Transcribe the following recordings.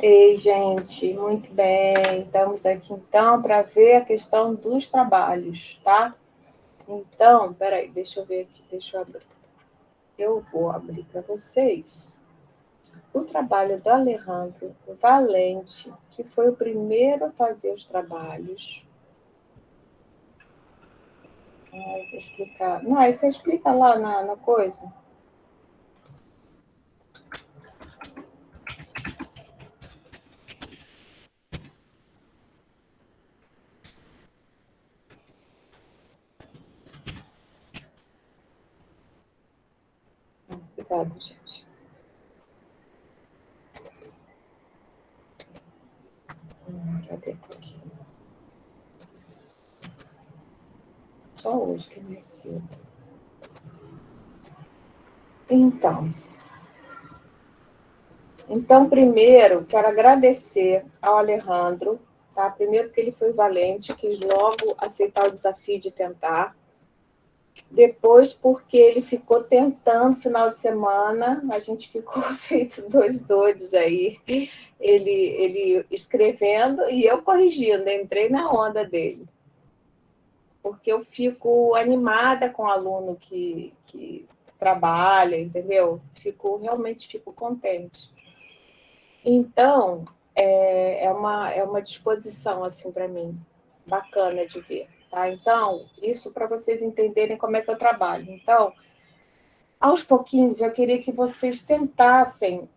Ei, gente, muito bem. Estamos aqui então para ver a questão dos trabalhos, tá? Então, peraí, deixa eu ver aqui, deixa eu abrir. Eu vou abrir para vocês o trabalho do Alejandro Valente, que foi o primeiro a fazer os trabalhos. Vou explicar. Não, aí você explica lá na coisa. Obrigada, gente. Cadê aqui? Só hoje que é mais cedo. Então, primeiro, quero agradecer ao Alejandro, tá? Primeiro porque ele foi valente, quis logo aceitar o desafio de tentar. Depois, porque ele ficou tentando final de semana, a gente ficou feito dois doidos aí. Ele escrevendo e eu corrigindo, entrei na onda dele. Porque eu fico animada com o aluno que trabalha, entendeu? Realmente fico contente. Então, é uma disposição assim para mim, bacana de ver. Tá? Então, isso para vocês entenderem como é que eu trabalho. Então, aos pouquinhos, eu queria que vocês tentassem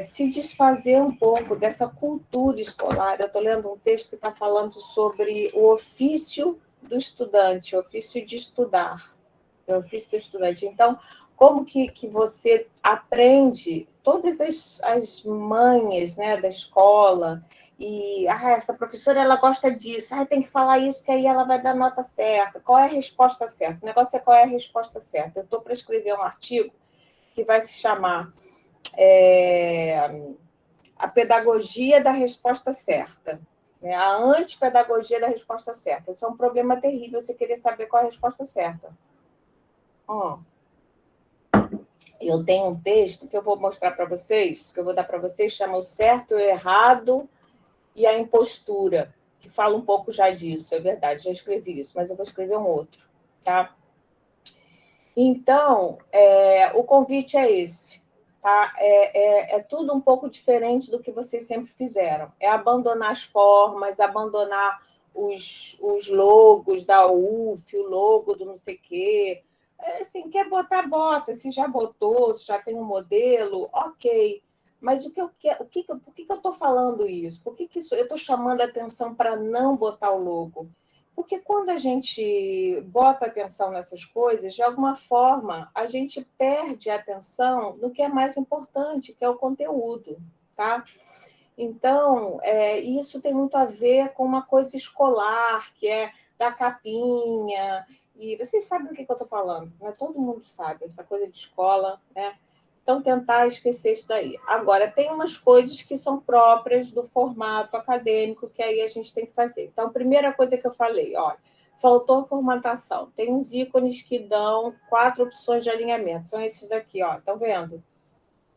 se desfazer um pouco dessa cultura escolar. Eu estou lendo um texto que está falando sobre o ofício do estudante, o ofício de estudar, o ofício do estudante. Então, como que você aprende todas as manhas, né, da escola, e essa professora ela gosta disso, tem que falar isso que aí ela vai dar nota certa. Qual é a resposta certa? O negócio é qual é a resposta certa. Eu estou para escrever um artigo que vai se chamar A Pedagogia da Resposta Certa, né? A antipedagogia da resposta certa. Isso é um problema terrível, você querer saber qual é a resposta certa. Eu tenho um texto que eu vou mostrar para vocês, que eu vou dar para vocês, chama O Certo, o Errado e a Impostura, que fala um pouco já disso, é verdade, já escrevi isso, mas eu vou escrever um outro, tá? Então, o convite é esse, tá? É tudo um pouco diferente do que vocês sempre fizeram. É abandonar as formas, abandonar os logos da UF, o logo do não sei o quê. Assim, quer botar, bota. Se já botou, se já tem um modelo, ok. Mas por que eu estou falando isso? Por que eu estou chamando a atenção para não botar o logo? Porque quando a gente bota atenção nessas coisas, de alguma forma, a gente perde a atenção no que é mais importante, que é o conteúdo, tá? Então, isso tem muito a ver com uma coisa escolar, que é da capinha, e vocês sabem do que eu estou falando, né? Todo mundo sabe, essa coisa de escola, né? Então, tentar esquecer isso daí. Agora, tem umas coisas que são próprias do formato acadêmico, que aí a gente tem que fazer. Então, a primeira coisa que eu falei, olha, faltou formatação. Tem uns ícones que dão 4 opções de alinhamento. São esses daqui, ó. Estão vendo?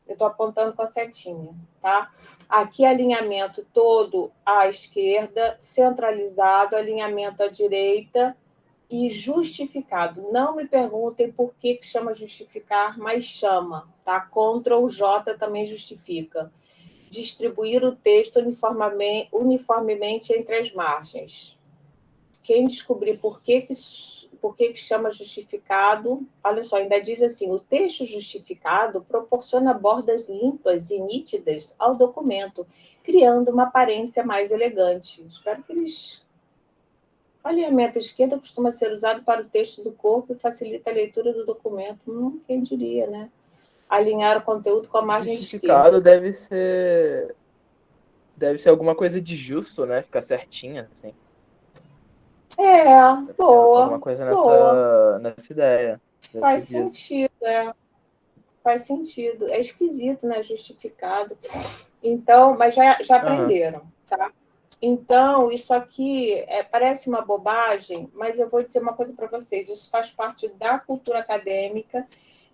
Eu estou apontando com a setinha, tá? Aqui, alinhamento todo à esquerda, centralizado, alinhamento à direita e justificado. Não me perguntem por que chama justificar, mas chama, tá? Ctrl J também justifica. Distribuir o texto uniformemente entre as margens. Quem descobrir por que chama justificado, olha só, ainda diz assim, o texto justificado proporciona bordas limpas e nítidas ao documento, criando uma aparência mais elegante. Espero que eles... O alinhamento à esquerda costuma ser usado para o texto do corpo e facilita a leitura do documento. Quem diria, né? Alinhar o conteúdo com a margem Justificado esquerda. deve ser alguma coisa de justo, né? Ficar certinha, assim. Deve ser alguma Boa, coisa boa. nessa ideia. Deve Faz ser disso. sentido, faz sentido. É esquisito, né? Justificado. Então, mas já Aham. aprenderam, tá? Então, isso aqui parece uma bobagem, mas eu vou dizer uma coisa para vocês: isso faz parte da cultura acadêmica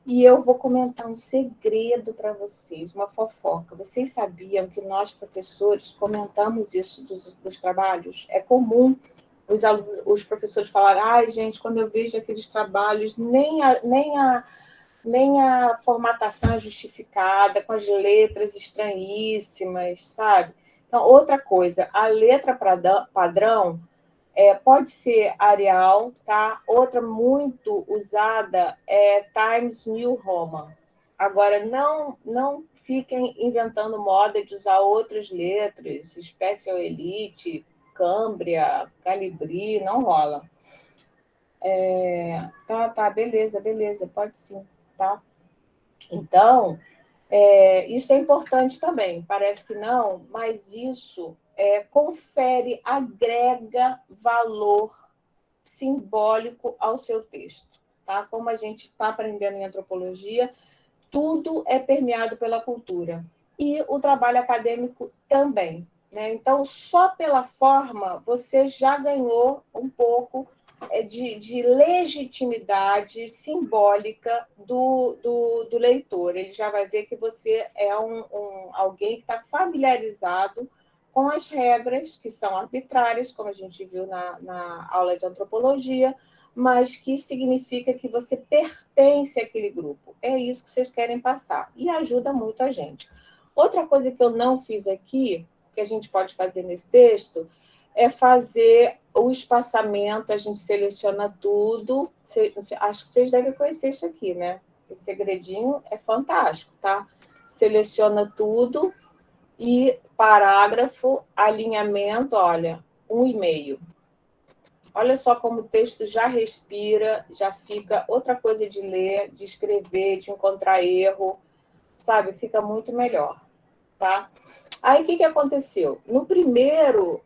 E eu vou comentar um segredo para vocês, uma fofoca. Vocês sabiam que nós, professores, comentamos isso dos trabalhos? É comum os professores falarem, ai, gente, quando eu vejo aqueles trabalhos, nem a formatação é justificada, com as letras estranhíssimas, sabe? Então, outra coisa, a letra padrão pode ser Arial, tá? Outra muito usada é Times New Roman. Agora, não fiquem inventando moda de usar outras letras, Special Elite, Cambria, Calibri, não rola. Tá, beleza, pode sim, tá? Então, isso é importante também, parece que não, mas isso confere, agrega valor simbólico ao seu texto. Tá? Como a gente está aprendendo em antropologia, tudo é permeado pela cultura. E o trabalho acadêmico também. Né? Então, só pela forma, você já ganhou um pouco de legitimidade simbólica do leitor. Ele já vai ver que você é alguém que está familiarizado com as regras, que são arbitrárias, como a gente viu na aula de antropologia, mas que significa que você pertence àquele grupo. É isso que vocês querem passar. E ajuda muito a gente. Outra coisa que eu não fiz aqui, que a gente pode fazer nesse texto, é fazer o espaçamento, a gente seleciona tudo. Acho que vocês devem conhecer isso aqui, né? Esse segredinho é fantástico, tá? Seleciona tudo e parágrafo, alinhamento, olha, 1,5. Olha só como o texto já respira, já fica outra coisa de ler, de escrever, de encontrar erro, sabe? Fica muito melhor, tá? Aí, o que aconteceu? No primeiro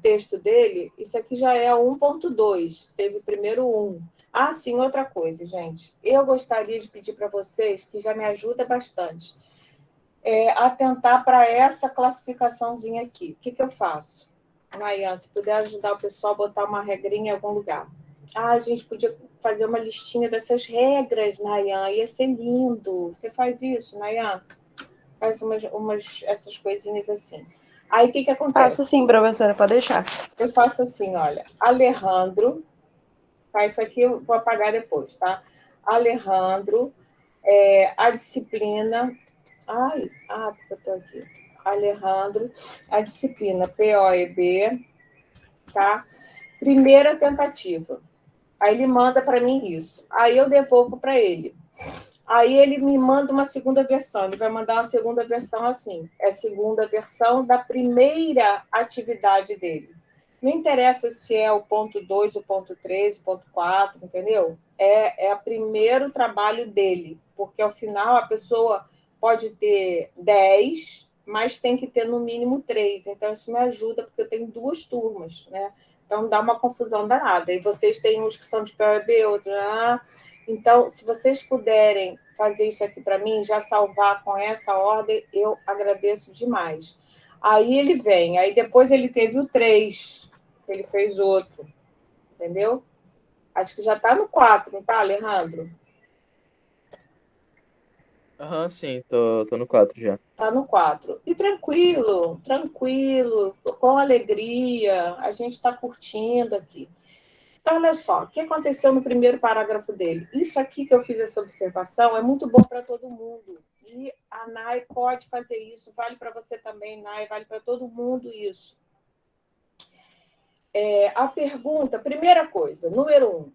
texto dele, isso aqui já é 1.2, teve primeiro 1. Ah, sim, outra coisa, gente. Eu gostaria de pedir para vocês, que já me ajuda bastante, atentar para essa classificaçãozinha aqui. O que eu faço? Nayan, se puder ajudar o pessoal a botar uma regrinha em algum lugar. Ah, a gente podia fazer uma listinha dessas regras, Nayan, ia ser lindo. Você faz isso, Nayan? Faz essas coisinhas assim. Aí, o que acontece? Faço sim, professora, pode deixar. Eu faço assim, olha, Alejandro, tá? Isso aqui eu vou apagar depois, tá? Alejandro, a disciplina... porque eu estou aqui. Alejandro, a disciplina POEB, tá? Primeira tentativa. Aí ele manda para mim isso. Aí eu devolvo para ele. Aí ele me manda uma segunda versão. Ele vai mandar uma segunda versão assim. É a segunda versão da primeira atividade dele. Não interessa se é o ponto 2, o ponto 3, o ponto 4, entendeu? É o primeiro trabalho dele. Porque, ao final, a pessoa pode ter 10, mas tem que ter, no mínimo, 3. Então, isso me ajuda, porque eu tenho 2 turmas, né? Então, dá uma confusão danada. E vocês têm uns que são de POEB, outros... Então, se vocês puderem fazer isso aqui para mim, já salvar com essa ordem, eu agradeço demais. Aí ele vem, aí depois ele teve o 3, ele fez outro, entendeu? Acho que já está no 4, não está, Alejandro? Aham, sim, tô no 4 já. Está no 4. E tranquilo, com alegria, a gente está curtindo aqui. Então, olha só, o que aconteceu no primeiro parágrafo dele? Isso aqui que eu fiz essa observação é muito bom para todo mundo. E a Nai pode fazer isso, vale para você também, Nai, vale para todo mundo isso. A pergunta, primeira coisa, número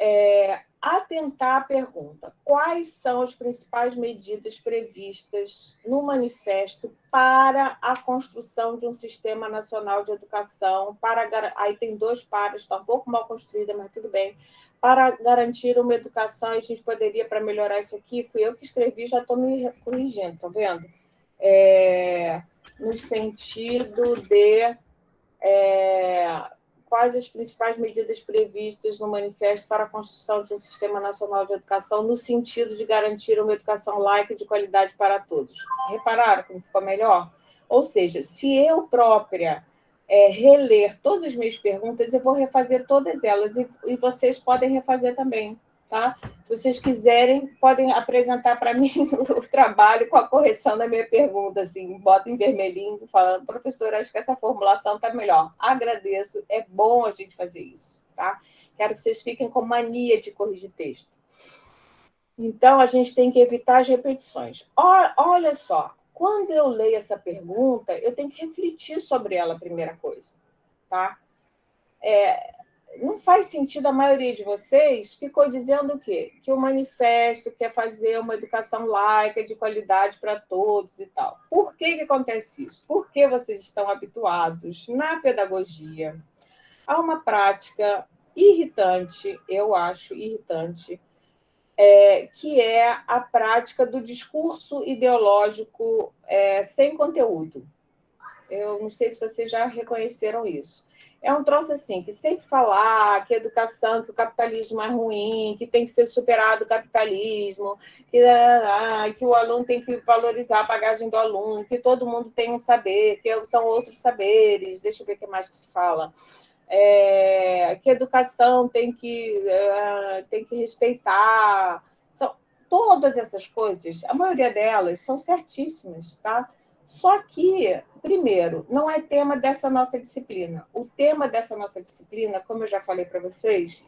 1, atentar à pergunta: quais são as principais medidas previstas no manifesto para a construção de um sistema nacional de educação, aí tem 2 paras, está um pouco mal construída, mas tudo bem, para garantir uma educação, e a gente poderia, para melhorar isso aqui, fui eu que escrevi, já estou me corrigindo, está vendo? No sentido de... quais as principais medidas previstas no manifesto para a construção de um sistema nacional de educação no sentido de garantir uma educação laica e de qualidade para todos. Repararam como ficou melhor? Ou seja, se eu própria reler todas as minhas perguntas, eu vou refazer todas elas, e vocês podem refazer também, tá? Se vocês quiserem, podem apresentar para mim o trabalho com a correção da minha pergunta, assim, bota em vermelhinho, falando, professora, acho que essa formulação está melhor. Agradeço, é bom a gente fazer isso, tá? Quero que vocês fiquem com mania de corrigir texto. Então, a gente tem que evitar as repetições. Olha só, quando eu leio essa pergunta, eu tenho que refletir sobre ela, a primeira coisa, tá? Não faz sentido, a maioria de vocês ficou dizendo o quê? Que o manifesto quer fazer uma educação laica, de qualidade para todos e tal. Por que acontece isso? Porque vocês estão habituados, na pedagogia, a uma prática irritante, eu acho irritante, que é a prática do discurso ideológico sem conteúdo. Eu não sei se vocês já reconheceram isso. É um troço assim, que sempre falar que a educação, que o capitalismo é ruim, que tem que ser superado o capitalismo, que o aluno tem que valorizar a bagagem do aluno, que todo mundo tem um saber, que são outros saberes. Deixa eu ver o que mais que se fala. Que a educação tem que respeitar. São todas essas coisas, a maioria delas são certíssimas, tá? Só que, primeiro, não é tema dessa nossa disciplina. O tema dessa nossa disciplina, como eu já falei para vocês,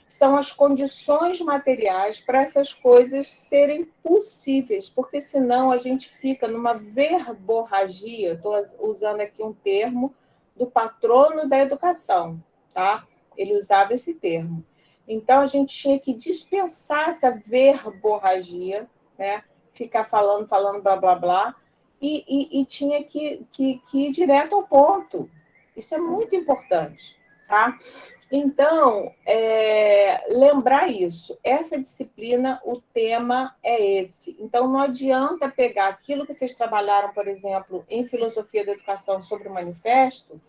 são as condições materiais para essas coisas serem possíveis, porque senão a gente fica numa verborragia, estou usando aqui um termo do patrono da educação, tá? Ele usava esse termo. Então, a gente tinha que dispensar essa verborragia, né? Ficar falando, blá, blá, blá, e tinha que ir direto ao ponto. Isso é muito importante, tá? Então, lembrar isso. Essa disciplina, o tema é esse. Então, não adianta pegar aquilo que vocês trabalharam, por exemplo, em Filosofia da Educação sobre o manifesto,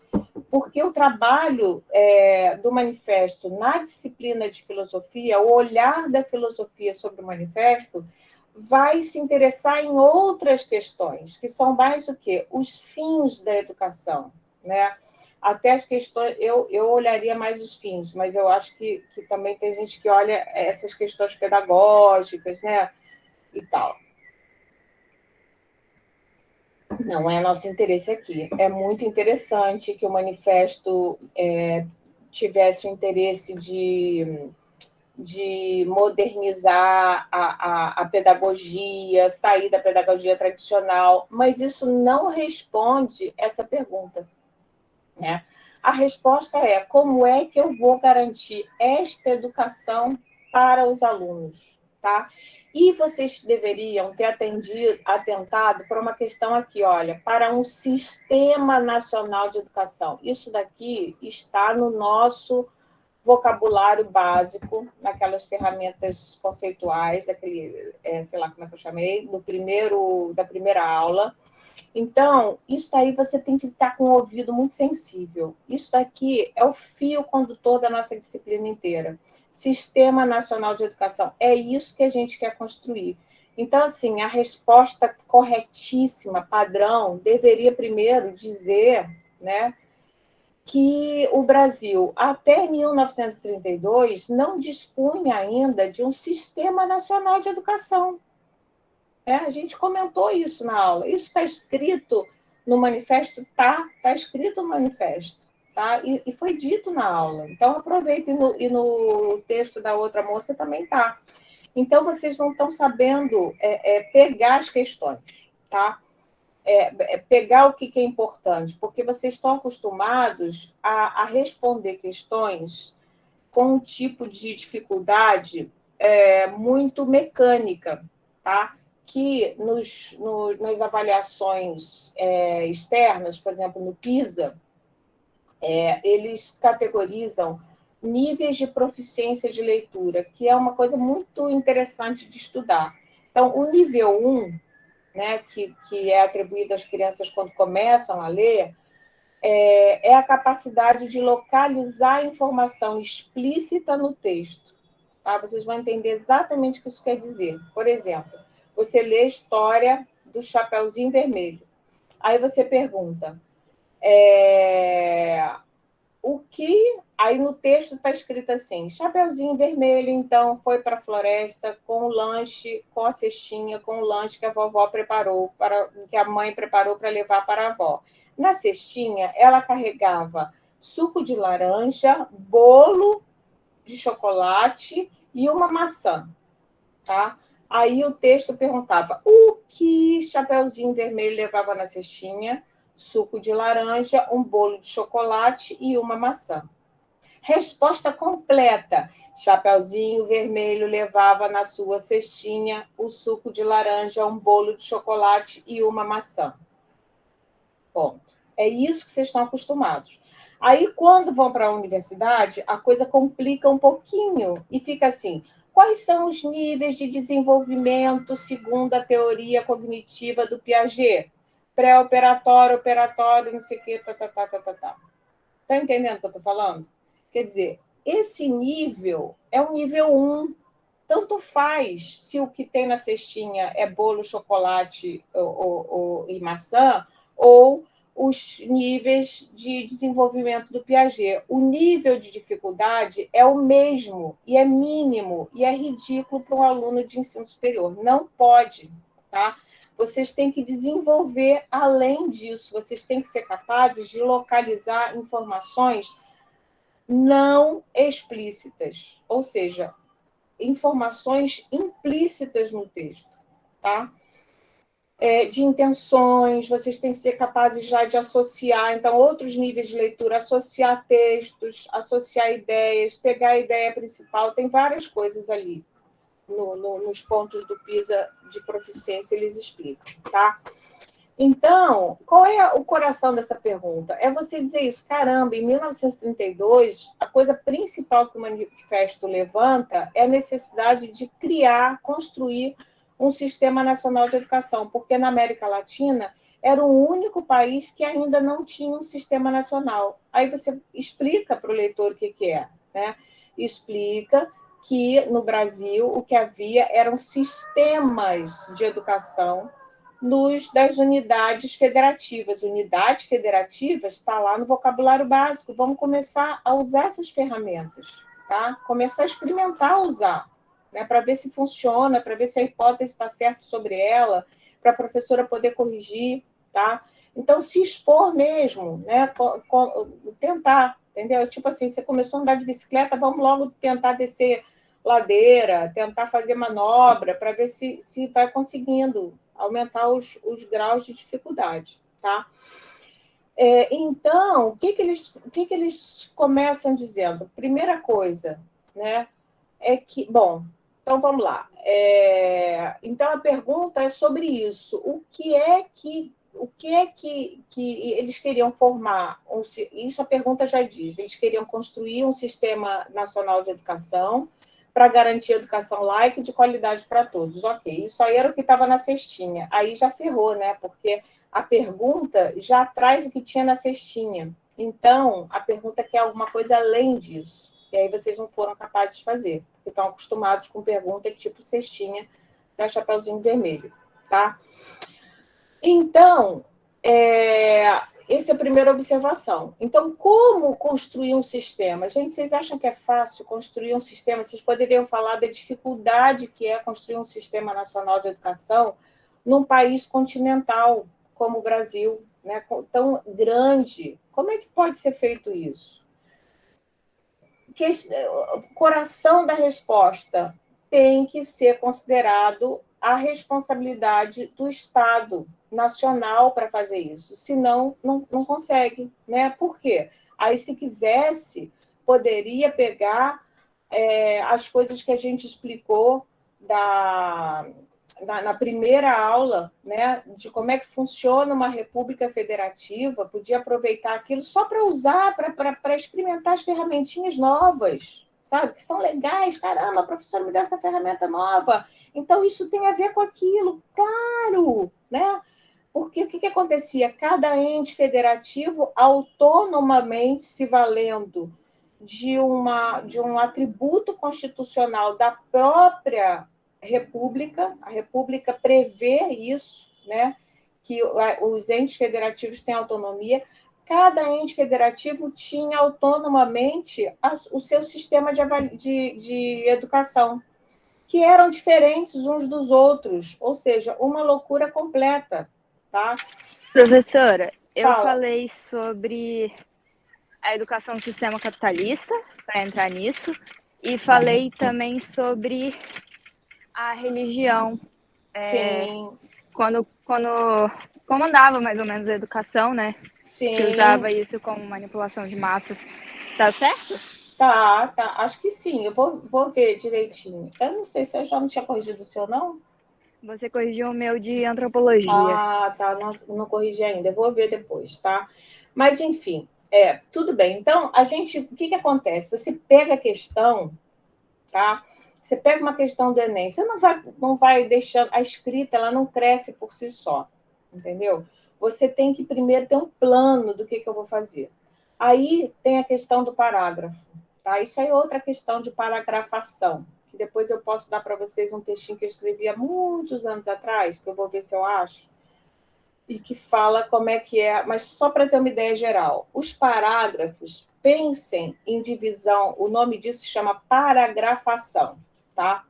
porque o trabalho do manifesto na disciplina de filosofia, o olhar da filosofia sobre o manifesto, vai se interessar em outras questões, que são mais o quê? Os fins da educação, né? Até as questões, eu olharia mais os fins, mas eu acho que também tem gente que olha essas questões pedagógicas, né? E tal. Não é nosso interesse aqui. É muito interessante que o manifesto tivesse o interesse de modernizar a pedagogia, sair da pedagogia tradicional, mas isso não responde essa pergunta, né? A resposta é: como é que eu vou garantir esta educação para os alunos, tá? E vocês deveriam ter atentado para uma questão aqui, olha, para um sistema nacional de educação. Isso daqui está no nosso vocabulário básico, naquelas ferramentas conceituais, aquele, sei lá como é que eu chamei, da primeira aula. Então, isso aí você tem que estar com o ouvido muito sensível. Isso aqui é o fio condutor da nossa disciplina inteira. Sistema Nacional de Educação. É isso que a gente quer construir. Então, assim, a resposta corretíssima, padrão, deveria primeiro dizer, né, que o Brasil, até 1932, não dispunha ainda de um Sistema Nacional de Educação. A gente comentou isso na aula. Isso está escrito no manifesto? Tá escrito no manifesto. Tá? E foi dito na aula. Então, aproveita, e no texto da outra moça também tá. Então, vocês não estão sabendo pegar as questões, tá? Pegar o que é importante, porque vocês estão acostumados a responder questões com um tipo de dificuldade muito mecânica, tá? Que nas avaliações externas, por exemplo, no PISA, eles categorizam níveis de proficiência de leitura, que é uma coisa muito interessante de estudar. Então, o nível 1, né, que é atribuído às crianças quando começam a ler, é a capacidade de localizar a informação explícita no texto. Tá? Vocês vão entender exatamente o que isso quer dizer. Por exemplo, você lê a história do Chapeuzinho Vermelho. Aí você pergunta, o que Aí no texto está escrito assim: Chapeuzinho Vermelho, então, foi para a floresta com o lanche, com a cestinha, com o lanche que a vovó preparou, que a mãe preparou para levar para a avó. Na cestinha, ela carregava suco de laranja, bolo de chocolate e uma maçã, tá? Aí o texto perguntava: o que Chapeuzinho Vermelho levava na cestinha? Suco de laranja, um bolo de chocolate e uma maçã. Resposta completa: Chapeuzinho Vermelho levava na sua cestinha o suco de laranja, um bolo de chocolate e uma maçã. Ponto. É isso que vocês estão acostumados. Aí, quando vão para a universidade, a coisa complica um pouquinho e fica assim: quais são os níveis de desenvolvimento segundo a teoria cognitiva do Piaget? Pré-operatório, operatório, não sei o quê, tá. Tá entendendo o que eu estou falando? Quer dizer, esse nível é um nível 1. Tanto faz se o que tem na cestinha é bolo, chocolate e maçã, ou os níveis de desenvolvimento do Piaget. O nível de dificuldade é o mesmo, e é mínimo, e é ridículo para um aluno de ensino superior. Não pode, tá? Vocês têm que desenvolver além disso, vocês têm que ser capazes de localizar informações não explícitas, ou seja, informações implícitas no texto, tá? De intenções, vocês têm que ser capazes já de associar, então, outros níveis de leitura, associar textos, associar ideias, pegar a ideia principal, tem várias coisas ali nos pontos do PISA de proficiência, eles explicam, tá? Então, qual é o coração dessa pergunta? É você dizer isso: caramba, em 1932, a coisa principal que o manifesto levanta é a necessidade de criar, construir um sistema nacional de educação, porque na América Latina era o único país que ainda não tinha um sistema nacional. Aí você explica para o leitor o que é, né? Explica que no Brasil o que havia eram sistemas de educação das unidades federativas. Unidades federativas está lá no vocabulário básico. Vamos começar a usar essas ferramentas, tá? Começar a experimentar usar, né? Para ver se funciona, para ver se a hipótese está certa sobre ela, para a professora poder corrigir, tá? Então, se expor mesmo, né? Tentar, entendeu? Tipo assim, você começou a andar de bicicleta, vamos logo tentar descer ladeira, tentar fazer manobra para ver se vai conseguindo aumentar os graus de dificuldade, tá? Então, o que eles começam dizendo? Primeira coisa, né, é que, bom, então vamos lá. Então a pergunta é sobre isso. O que é que eles queriam formar? Isso a pergunta já diz. Eles queriam construir um sistema nacional de educação para garantir educação laica e de qualidade para todos. Ok, isso aí era o que estava na cestinha. Aí já ferrou, né? Porque a pergunta já traz o que tinha na cestinha. Então, a pergunta quer alguma coisa além disso. E aí vocês não foram capazes de fazer, porque estão acostumados com pergunta tipo cestinha da Chapeuzinho Vermelho, tá? Então, essa é a primeira observação. Então, como construir um sistema? Gente, vocês acham que é fácil construir um sistema? Vocês poderiam falar da dificuldade que é construir um sistema nacional de educação num país continental como o Brasil, né? Tão grande. Como é que pode ser feito isso? O coração da resposta tem que ser considerado a responsabilidade do Estado nacional para fazer isso, senão não consegue, né? Por quê? Aí, se quisesse, poderia pegar as coisas que a gente explicou na primeira aula, né, de como é que funciona uma república federativa, podia aproveitar aquilo só para usar, para experimentar as ferramentinhas novas, sabe? Que são legais. Caramba, a professora me deu essa ferramenta nova. Então, isso tem a ver com aquilo, claro, né? Porque o que acontecia? Cada ente federativo, autonomamente se valendo de um atributo constitucional da própria República, a República prevê isso, né, que os entes federativos têm autonomia, cada ente federativo tinha autonomamente o seu sistema de educação, que eram diferentes uns dos outros, ou seja, uma loucura completa, tá? Professora, eu Fala. falei sobre a educação do sistema capitalista, para entrar nisso, e falei também sobre a religião. Sim. Quando comandava mais ou menos a educação, né? Sim. Que usava isso como manipulação de massas. Tá certo? Tá. Acho que sim. Eu vou ver direitinho. Eu não sei se eu já não tinha corrigido o seu, não. Você corrigiu o meu de antropologia. Ah, tá. Não corrigi ainda. Eu vou ver depois, tá? Mas, enfim, tudo bem. Então, o que acontece? Você pega a questão, tá? Você pega uma questão do Enem, você não vai deixando. A escrita, ela não cresce por si só, entendeu? Você tem que primeiro ter um plano do que eu vou fazer. Aí tem a questão do parágrafo, tá? Isso aí é outra questão de paragrafação, que depois eu posso dar para vocês um textinho que eu escrevi há muitos anos atrás, que eu vou ver se eu acho, e que fala como é que é, mas só para ter uma ideia geral. Os parágrafos, pensem em divisão, o nome disso se chama paragrafação, tá?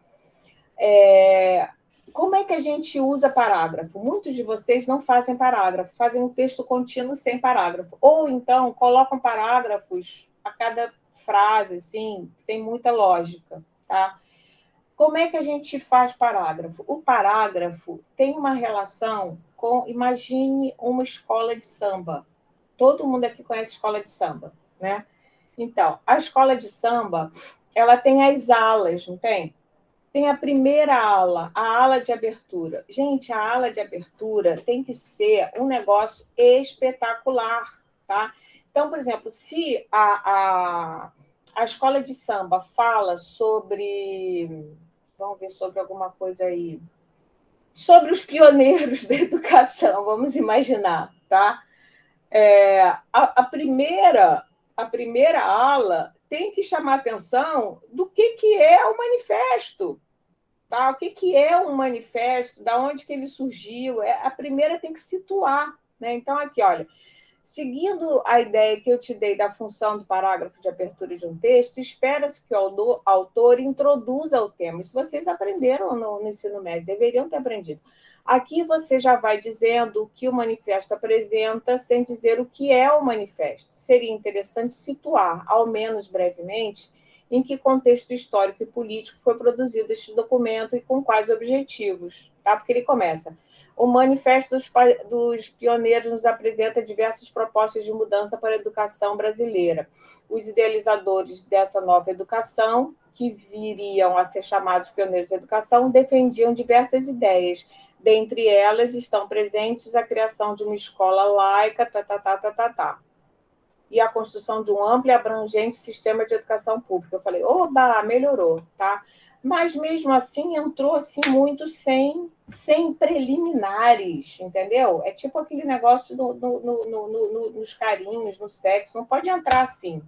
Como é que a gente usa parágrafo? Muitos de vocês não fazem parágrafo, fazem um texto contínuo sem parágrafo. Ou então colocam parágrafos a cada frase, assim, sem muita lógica, tá? Como é que a gente faz parágrafo? O parágrafo tem uma relação com, imagine uma escola de samba. Todo mundo aqui conhece escola de samba, né? Então, a escola de samba, ela tem as alas, não tem? Tem a primeira ala, a ala de abertura. Gente, a ala de abertura tem que ser um negócio espetacular, tá? Então, por exemplo, se a escola de samba fala sobre... Vamos ver sobre alguma coisa aí. Sobre os pioneiros da educação, vamos imaginar, tá? A primeira ala tem que chamar atenção do que é o manifesto, tá? O que é um manifesto, da onde que ele surgiu. A primeira tem que situar, né? Então, aqui, olha, seguindo a ideia que eu te dei da função do parágrafo de abertura de um texto, espera-se que o autor introduza o tema. Isso vocês aprenderam no ensino médio, deveriam ter aprendido. Aqui você já vai dizendo o que o manifesto apresenta, sem dizer o que é o manifesto. Seria interessante situar, ao menos brevemente, em que contexto histórico e político foi produzido este documento e com quais objetivos. Tá? Porque ele começa: o Manifesto dos Pioneiros nos apresenta diversas propostas de mudança para a educação brasileira. Os idealizadores dessa nova educação, que viriam a ser chamados pioneiros da educação, defendiam diversas ideias. Dentre elas estão presentes a criação de uma escola laica, e a construção de um amplo e abrangente sistema de educação pública. Eu falei, oba, melhorou, tá? Mas, mesmo assim, entrou assim, muito sem preliminares, entendeu? É tipo aquele negócio nos carinhos, no sexo. Não pode entrar assim,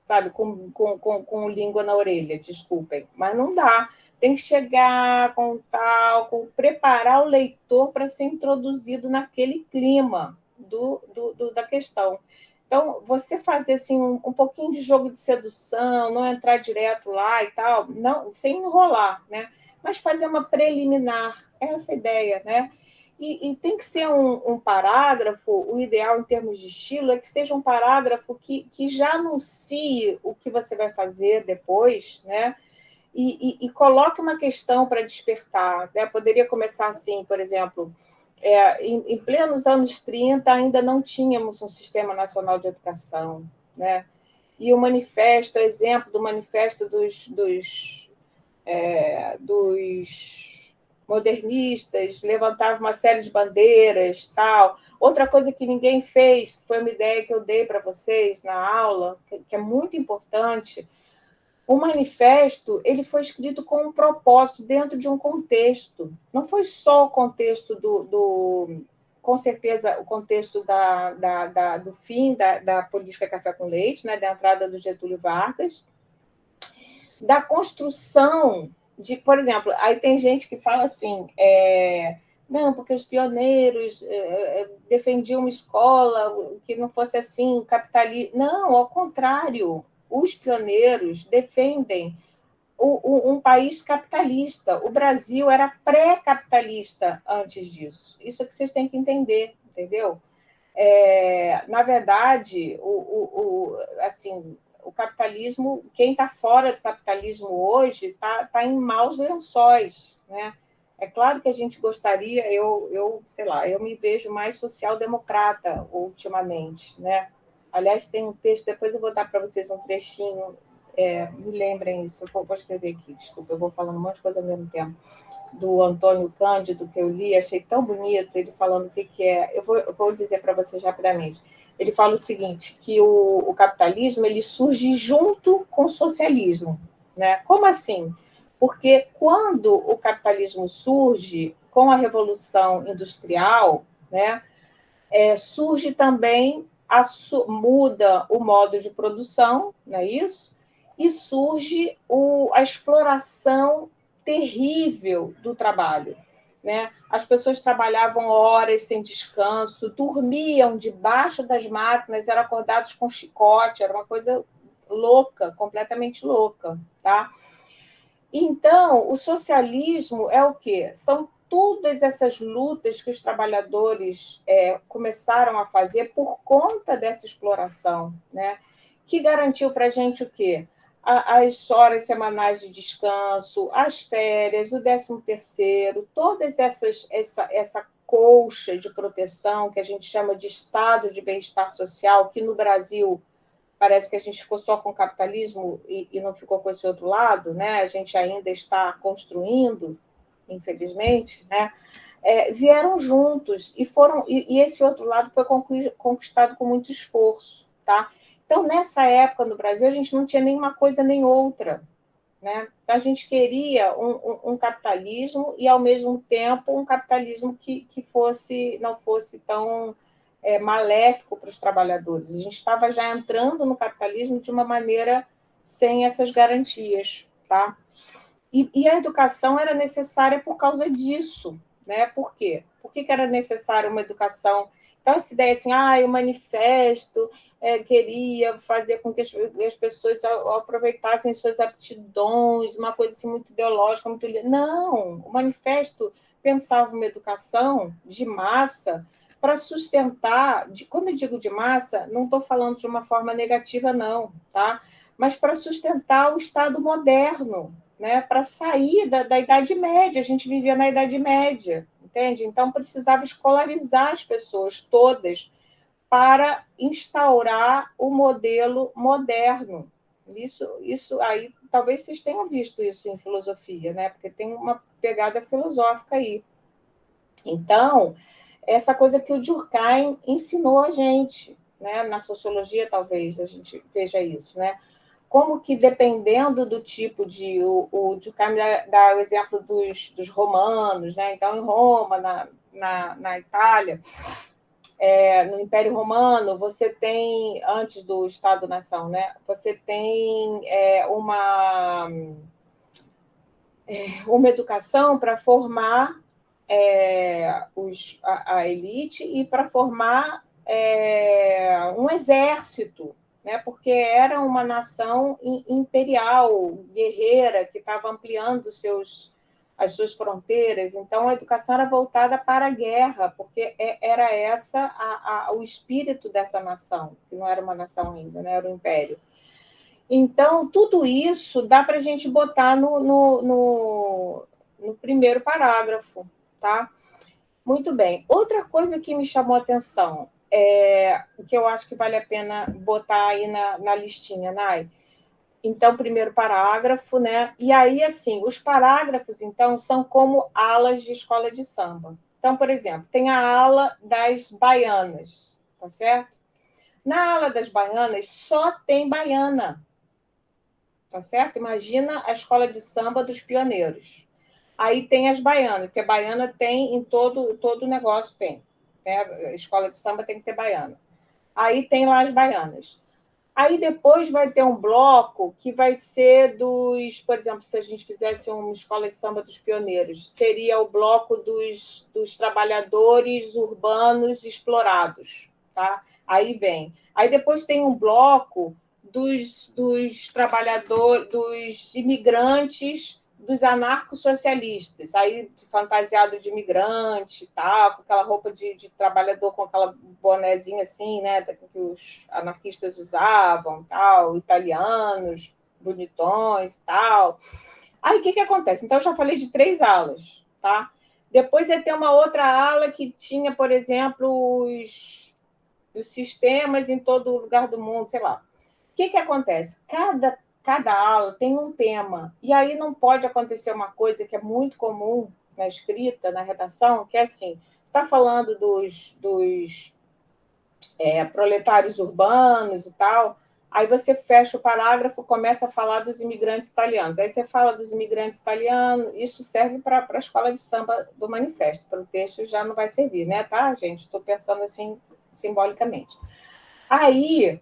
sabe, com língua na orelha, desculpem. Mas não dá. Tem que chegar com talco, preparar o leitor para ser introduzido naquele clima da questão. Então, você fazer assim, um pouquinho de jogo de sedução, não entrar direto lá e tal, não, sem enrolar, né? Mas fazer uma preliminar, essa ideia, né? E tem que ser um parágrafo, o ideal em termos de estilo é que seja um parágrafo que já anuncie o que você vai fazer depois, né? E coloque uma questão para despertar, né? Poderia começar assim, por exemplo, em plenos anos 30, ainda não tínhamos um Sistema Nacional de Educação, né? E o manifesto, exemplo do manifesto dos modernistas, levantava uma série de bandeiras, tal. Outra coisa que ninguém fez, que foi uma ideia que eu dei para vocês na aula, que é muito importante. O manifesto ele foi escrito com um propósito dentro de um contexto. Não foi só o contexto com certeza, o contexto do fim da política café com leite, né, da entrada do Getúlio Vargas, da construção de, por exemplo, aí tem gente que fala assim, Não, porque os pioneiros defendiam uma escola que não fosse assim, capitalista. Não, ao contrário, os pioneiros defendem um país capitalista. O Brasil era pré-capitalista antes disso. Isso é que vocês têm que entender, entendeu? Na verdade, assim, o capitalismo, quem está fora do capitalismo hoje está em maus lençóis, né? É claro que a gente gostaria, sei lá, eu me vejo mais social-democrata ultimamente, né? Aliás, tem um texto, depois eu vou dar para vocês um trechinho, me lembrem isso, eu vou escrever aqui, desculpa, eu vou falando um monte de coisa ao mesmo tempo, do Antônio Cândido, que eu li, achei tão bonito, ele falando o que é. Eu vou dizer para vocês rapidamente. Ele fala o seguinte, que o capitalismo ele surge junto com o socialismo. Né? Como assim? Porque quando o capitalismo surge com a Revolução Industrial, né, surge também, muda o modo de produção, não é isso? E surge a exploração terrível do trabalho. Né? As pessoas trabalhavam horas sem descanso, dormiam debaixo das máquinas, eram acordados com chicote, era uma coisa louca, completamente louca. Tá? Então, o socialismo é o quê? São todas essas lutas que os trabalhadores começaram a fazer por conta dessa exploração, né? Que garantiu para a gente o quê? As horas semanais de descanso, as férias, o 13º, todas essa colcha de proteção que a gente chama de estado de bem-estar social, que no Brasil parece que a gente ficou só com o capitalismo e não ficou com esse outro lado, né? A gente ainda está construindo, infelizmente, né? Vieram juntos e esse outro lado foi conquistado com muito esforço, tá? Então, nessa época no Brasil, a gente não tinha nenhuma coisa nem outra, né? Então, a gente queria um capitalismo e, ao mesmo tempo, um capitalismo que não fosse tão maléfico para os trabalhadores. A gente estava já entrando no capitalismo de uma maneira sem essas garantias, tá? E a educação era necessária por causa disso, né? Por quê? Por que era necessária uma educação? Então, essa ideia assim, o manifesto queria fazer com que as pessoas aproveitassem suas aptidões, uma coisa assim muito ideológica, muito... Não, o manifesto pensava uma educação de massa para sustentar, quando eu digo de massa, não estou falando de uma forma negativa, não, tá? Mas para sustentar o Estado moderno, né? Para sair da Idade Média. A gente vivia na Idade Média, entende? Então, precisava escolarizar as pessoas todas para instaurar o modelo moderno. Isso aí, talvez vocês tenham visto isso em filosofia, né? Porque tem uma pegada filosófica aí. Então, essa coisa que o Durkheim ensinou a gente, né? Na sociologia, talvez, a gente veja isso, né? Como que, dependendo do tipo de... O Durkheim dá o exemplo dos romanos, né? Então, em Roma, na Itália, no Império Romano, você tem, antes do Estado-nação, né? Você tem uma educação para formar a elite e para formar um exército, né? Porque era uma nação imperial, guerreira, que estava ampliando as suas fronteiras. Então, a educação era voltada para a guerra, porque era o espírito dessa nação, que não era uma nação ainda, né? Era um império. Então, tudo isso dá para a gente botar no primeiro parágrafo, tá? Muito bem. Outra coisa que me chamou a atenção, que eu acho que vale a pena botar aí na listinha, Nai. Então, primeiro parágrafo, né? E aí, assim, os parágrafos, então, são como alas de escola de samba. Então, por exemplo, tem a ala das baianas, tá certo? Na ala das baianas só tem baiana, tá certo? Imagina a escola de samba dos pioneiros. Aí tem as baianas, porque a baiana tem em todo negócio tem. Né? A escola de samba tem que ter baiana. Aí tem lá as baianas. Aí depois vai ter um bloco que vai ser dos, por exemplo, se a gente fizesse uma escola de samba dos pioneiros, seria o bloco dos trabalhadores urbanos explorados, tá? Aí vem. Aí depois tem um bloco dos trabalhadores, dos imigrantes, dos anarcossocialistas, aí fantasiado de imigrante, tá, com aquela roupa de trabalhador, com aquela bonezinha assim, né, que os anarquistas usavam, tal, italianos, bonitões, tal. Aí o que acontece? Então eu já falei de 3 alas, tá? Depois vai ter uma outra ala que tinha, por exemplo, os sistemas em todo lugar do mundo, sei lá. O que acontece? Cada aula tem um tema, e aí não pode acontecer uma coisa que é muito comum na escrita, na redação, que é assim, você está falando dos proletários urbanos e tal, aí você fecha o parágrafo, começa a falar dos imigrantes italianos, aí você fala dos imigrantes italianos, isso serve para a escola de samba do manifesto, para o texto já não vai servir, né, tá, gente? Estou pensando assim, simbolicamente. Aí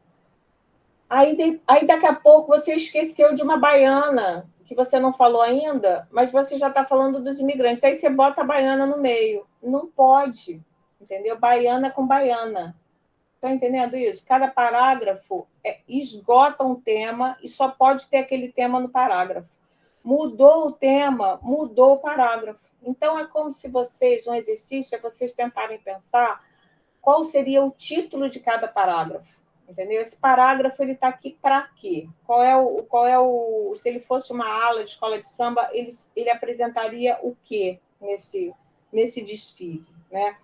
daqui a pouco você esqueceu de uma baiana, que você não falou ainda, mas você já está falando dos imigrantes. Aí você bota a baiana no meio. Não pode, entendeu? Baiana com baiana. Está entendendo isso? Cada parágrafo esgota um tema e só pode ter aquele tema no parágrafo. Mudou o tema, mudou o parágrafo. Então, é como se vocês, um exercício, é vocês tentarem pensar qual seria o título de cada parágrafo. Entendeu? Esse parágrafo ele está aqui para quê? Se ele fosse uma aula de escola de samba, ele apresentaria o quê nesse desfile, né?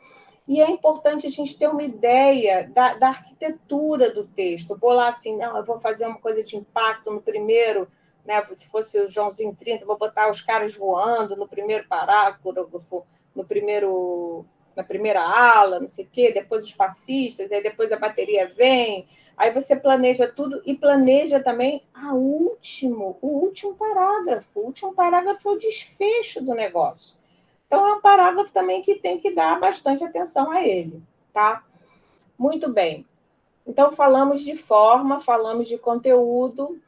E é importante a gente ter uma ideia da arquitetura do texto. Vou lá assim, não, eu vou fazer uma coisa de impacto no primeiro, né? Se fosse o Joãozinho 30, vou botar os caras voando no primeiro parágrafo, na primeira ala, não sei o quê, depois os passistas, aí depois a bateria vem, aí você planeja tudo e planeja também o último parágrafo. O último parágrafo é o desfecho do negócio. Então, é um parágrafo também que tem que dar bastante atenção a ele, tá? Muito bem. Então, falamos de forma, falamos de conteúdo.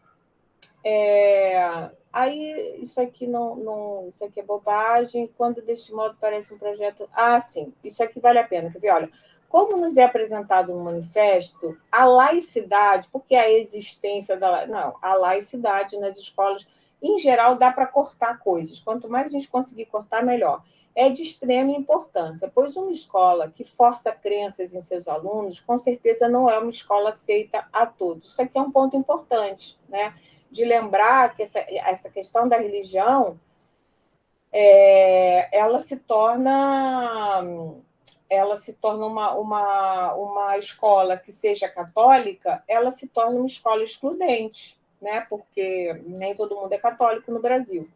Aí, isso aqui isso aqui é bobagem. Quando deste modo parece um projeto... sim, isso aqui vale a pena. Quer ver? Olha, como nos é apresentado no manifesto, a laicidade, porque a existência da... Não, a laicidade nas escolas, em geral, dá para cortar coisas. Quanto mais a gente conseguir cortar, melhor. É de extrema importância, pois uma escola que força crenças em seus alunos, com certeza não é uma escola aceita a todos. Isso aqui é um ponto importante, né? De lembrar que essa questão da religião, ela se torna uma escola que seja católica, ela se torna uma escola excludente, né? Porque nem todo mundo é católico no Brasil.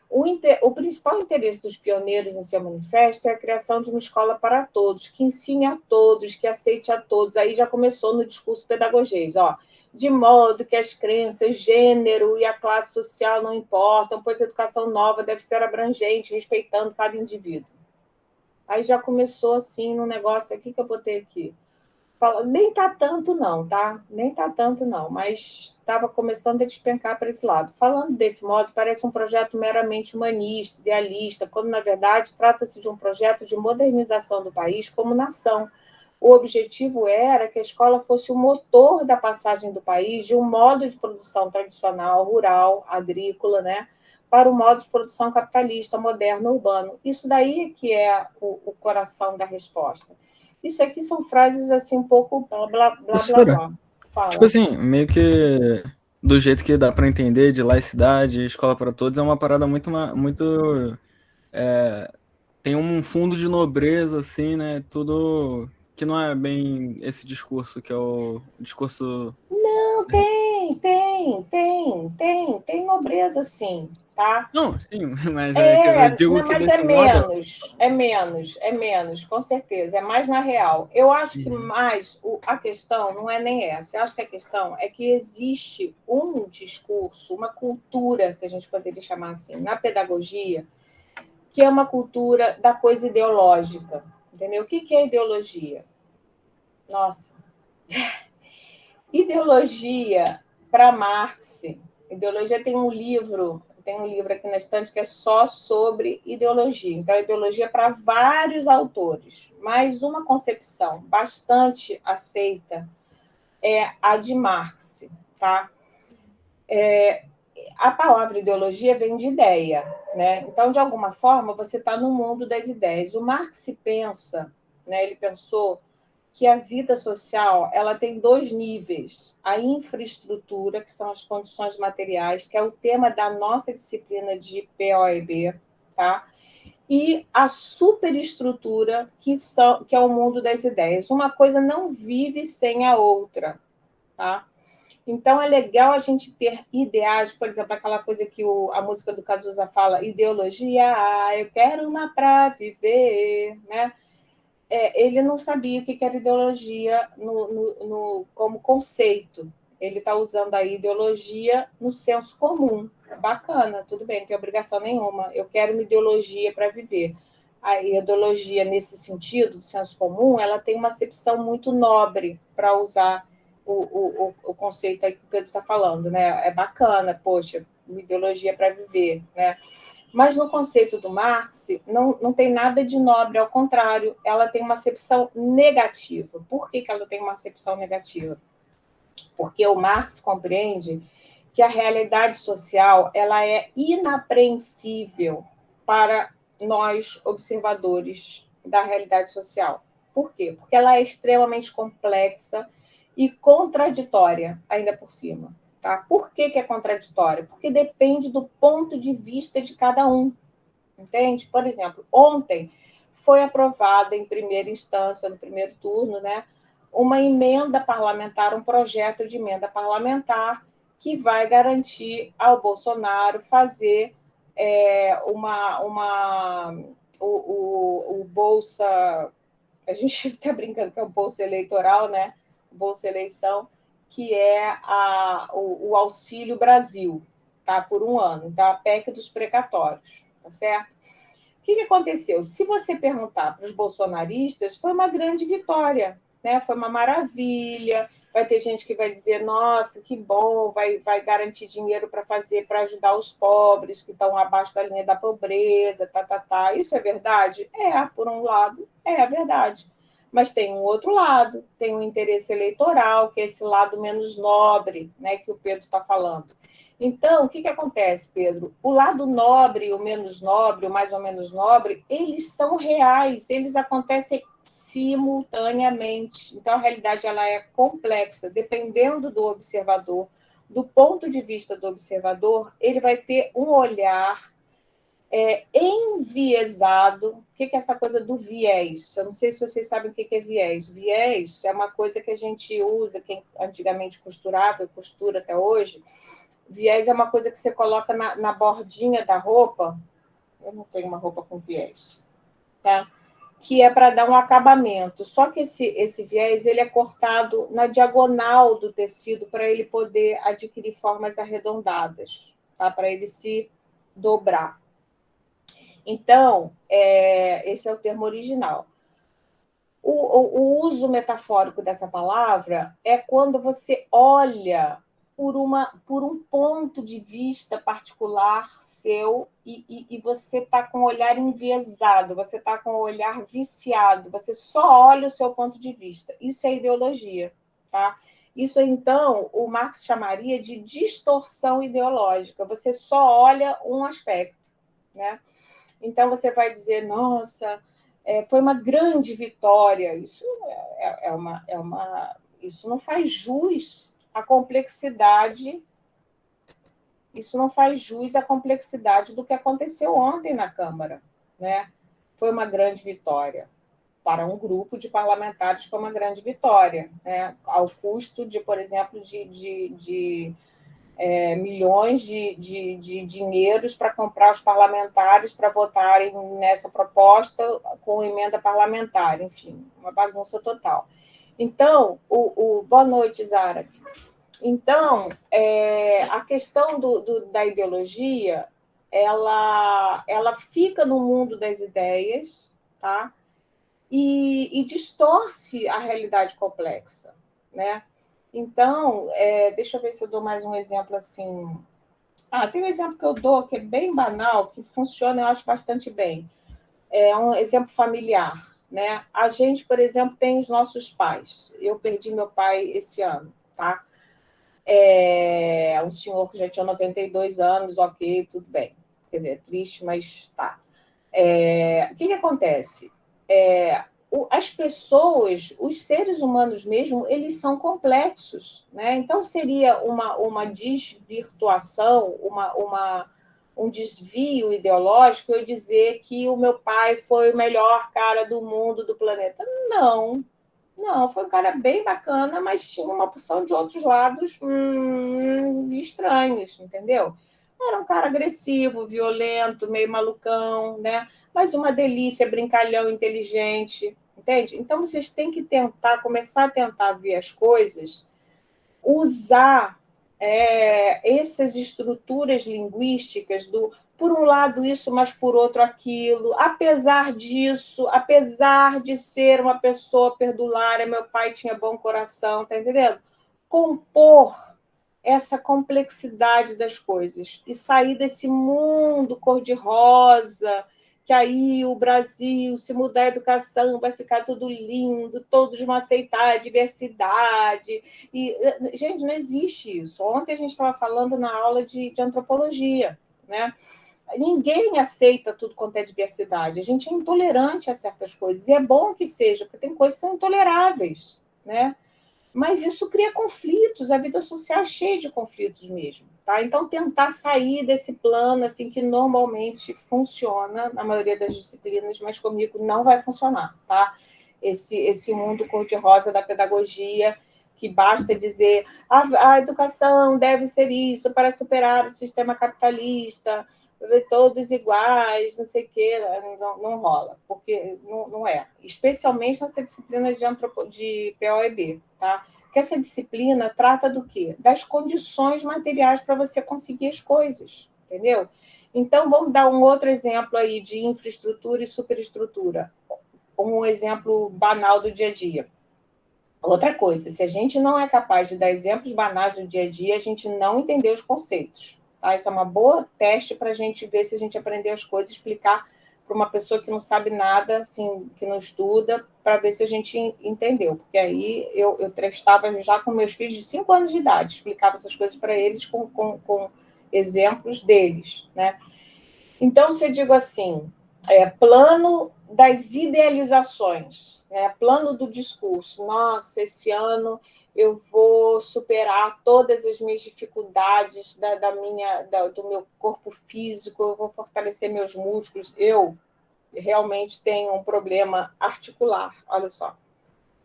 O principal interesse dos pioneiros em seu manifesto é a criação de uma escola para todos, que ensine a todos, que aceite a todos. Aí já começou no discurso pedagogês, de modo que as crenças, gênero e a classe social não importam, pois a educação nova deve ser abrangente, respeitando cada indivíduo. Aí já começou assim no negócio aqui que eu botei aqui. Nem está tanto não, tá? Nem está tanto não, mas estava começando a despencar para esse lado. Falando desse modo, parece um projeto meramente humanista, idealista, quando, na verdade, trata-se de um projeto de modernização do país como nação. O objetivo era que a escola fosse o motor da passagem do país de um modo de produção tradicional, rural, agrícola, né, para o modo de produção capitalista, moderno, urbano. Isso daí que é o coração da resposta. Isso aqui são frases assim, um pouco blá, blá, blá, blá, blá. Fala. Tipo assim, meio que do jeito que dá para entender, de laicidade, escola para todos, é uma parada muito tem um fundo de nobreza, assim, né? Tudo que não é bem esse discurso, que é o discurso... Não, tem nobreza, sim, tá? Não, sim, mas eu digo que mas desse modo... é menos, com certeza, é mais na real. Eu acho que mais a questão não é nem essa, eu acho que a questão é que existe um discurso, uma cultura, que a gente poderia chamar assim, na pedagogia, que é uma cultura da coisa ideológica, entendeu? O que é ideologia? Nossa... Ideologia, para Marx, ideologia tem um livro aqui na estante que é só sobre ideologia. Então, ideologia para vários autores, mas uma concepção bastante aceita é a de Marx, tá? A palavra ideologia vem de ideia, né? Então, de alguma forma, você está no mundo das ideias. O Marx pensa, né? Ele pensou que a vida social ela tem dois níveis: a infraestrutura, que são as condições materiais, que é o tema da nossa disciplina de POEB, tá? E a superestrutura, que é o mundo das ideias. Uma coisa não vive sem a outra, tá? Então, é legal a gente ter ideais, por exemplo, aquela coisa que a música do Cazuza fala, ideologia, eu quero uma para viver, né? Ele não sabia o que era ideologia como conceito. Ele está usando a ideologia no senso comum. Bacana, tudo bem, não tem obrigação nenhuma. Eu quero uma ideologia para viver. A ideologia, nesse sentido, do senso comum, ela tem uma acepção muito nobre para usar o conceito aí que o Pedro está falando, né? É bacana, poxa, uma ideologia para viver, né? Mas no conceito do Marx, não tem nada de nobre, ao contrário, ela tem uma acepção negativa. Por que ela tem uma acepção negativa? Porque o Marx compreende que a realidade social ela é inapreensível para nós, observadores da realidade social. Por quê? Porque ela é extremamente complexa e contraditória, ainda por cima. Tá? Por que é contraditória? Porque depende do ponto de vista de cada um. Entende? Por exemplo, ontem foi aprovada em primeira instância, no primeiro turno, né, uma emenda parlamentar, um projeto de emenda parlamentar que vai garantir ao Bolsonaro fazer o Bolsa, a gente está brincando que é o Bolsa Eleitoral, né? Bolsa Eleição, que é o Auxílio Brasil, tá? Por um ano, então a PEC dos precatórios, tá certo? O que aconteceu? Se você perguntar para os bolsonaristas, foi uma grande vitória, né? Foi uma maravilha. Vai ter gente que vai dizer, nossa, que bom, vai garantir dinheiro para ajudar os pobres que estão abaixo da linha da pobreza, tá. Isso é verdade? Por um lado, é verdade. Mas tem um outro lado, tem um interesse eleitoral, que é esse lado menos nobre, né, que o Pedro está falando. Então, o que acontece, Pedro? O lado nobre, o menos nobre, o mais ou menos nobre, eles são reais, eles acontecem simultaneamente. Então, a realidade ela é complexa, dependendo do observador, do ponto de vista do observador, ele vai ter um olhar enviesado. O que é essa coisa do viés? Eu não sei se vocês sabem o que é viés. Viés é uma coisa que a gente usa, quem antigamente costurava, eu costuro até hoje. Viés é uma coisa que você coloca na bordinha da roupa. Eu não tenho uma roupa com viés, tá? Que é para dar um acabamento. Só que esse viés ele é cortado na diagonal do tecido para ele poder adquirir formas arredondadas, tá? Para ele se dobrar. Então, esse é o termo original. O uso metafórico dessa palavra é quando você olha por um ponto de vista particular seu e você está com o olhar enviesado, você está com o olhar viciado, você só olha o seu ponto de vista. Isso é ideologia, tá? Isso, então, o Marx chamaria de distorção ideológica. Você só olha um aspecto, né? Então, você vai dizer, nossa, foi uma grande vitória. Isso isso não faz jus à complexidade. Isso não faz jus à complexidade do que aconteceu ontem na Câmara, né? Foi uma grande vitória. Para um grupo de parlamentares, foi uma grande vitória, né? Ao custo de, por exemplo, de milhões de dinheiros para comprar os parlamentares para votarem nessa proposta com emenda parlamentar, enfim, uma bagunça total. Então, boa noite, Zara. Então, a questão da ideologia, ela fica no mundo das ideias, tá? E distorce a realidade complexa, né? Então, deixa eu ver se eu dou mais um exemplo assim. Tem um exemplo que eu dou que é bem banal, que funciona, eu acho bastante bem. É um exemplo familiar, né? A gente, por exemplo, tem os nossos pais. Eu perdi meu pai esse ano, tá? Um senhor que já tinha 92 anos, ok, tudo bem. Quer dizer, é triste, mas tá. O que acontece? As pessoas, os seres humanos mesmo, eles são complexos, né? Então, seria uma desvirtuação, um desvio ideológico eu dizer que o meu pai foi o melhor cara do mundo, do planeta. Não, não, foi um cara bem bacana, mas tinha uma porção de outros lados estranhos, entendeu? Era um cara agressivo, violento, meio malucão, né? Mas uma delícia, brincalhão, inteligente, entende? Então vocês têm que começar a tentar ver as coisas, usar essas estruturas linguísticas do por um lado isso, mas por outro aquilo. Apesar disso, apesar de ser uma pessoa perdulária, meu pai tinha bom coração, tá entendendo? Compor essa complexidade das coisas e sair desse mundo cor-de-rosa, que aí o Brasil, se mudar a educação, vai ficar tudo lindo, todos vão aceitar a diversidade. E, gente, não existe isso. Ontem a gente estava falando na aula de antropologia, né? Ninguém aceita tudo quanto é diversidade. A gente é intolerante a certas coisas. E é bom que seja, porque tem coisas que são intoleráveis, né? Mas isso cria conflitos, a vida social é cheia de conflitos mesmo, tá? Então, tentar sair desse plano, assim, que normalmente funciona na maioria das disciplinas, mas comigo não vai funcionar, tá? Esse mundo cor-de-rosa da pedagogia, que basta dizer a educação deve ser isso para superar o sistema capitalista, todos iguais, não sei o quê, não rola, porque não é. Especialmente nessa disciplina de POEB, tá? Porque essa disciplina trata do quê? Das condições materiais para você conseguir as coisas, entendeu? Então, vamos dar um outro exemplo aí de infraestrutura e superestrutura. Um exemplo banal do dia a dia. Outra coisa, se a gente não é capaz de dar exemplos banais do dia a dia, a gente não entendeu os conceitos. Tá? Isso é uma boa teste para a gente ver se a gente aprendeu as coisas, explicar para uma pessoa que não sabe nada, assim, que não estuda, para ver se a gente entendeu. Porque aí eu estava já com meus filhos de 5 anos de idade, explicava essas coisas para eles com exemplos deles. Né? Então, se eu digo assim, plano das idealizações, plano do discurso. Nossa, esse ano eu vou superar todas as minhas dificuldades do meu corpo físico, eu vou fortalecer meus músculos. Eu realmente tenho um problema articular, olha só.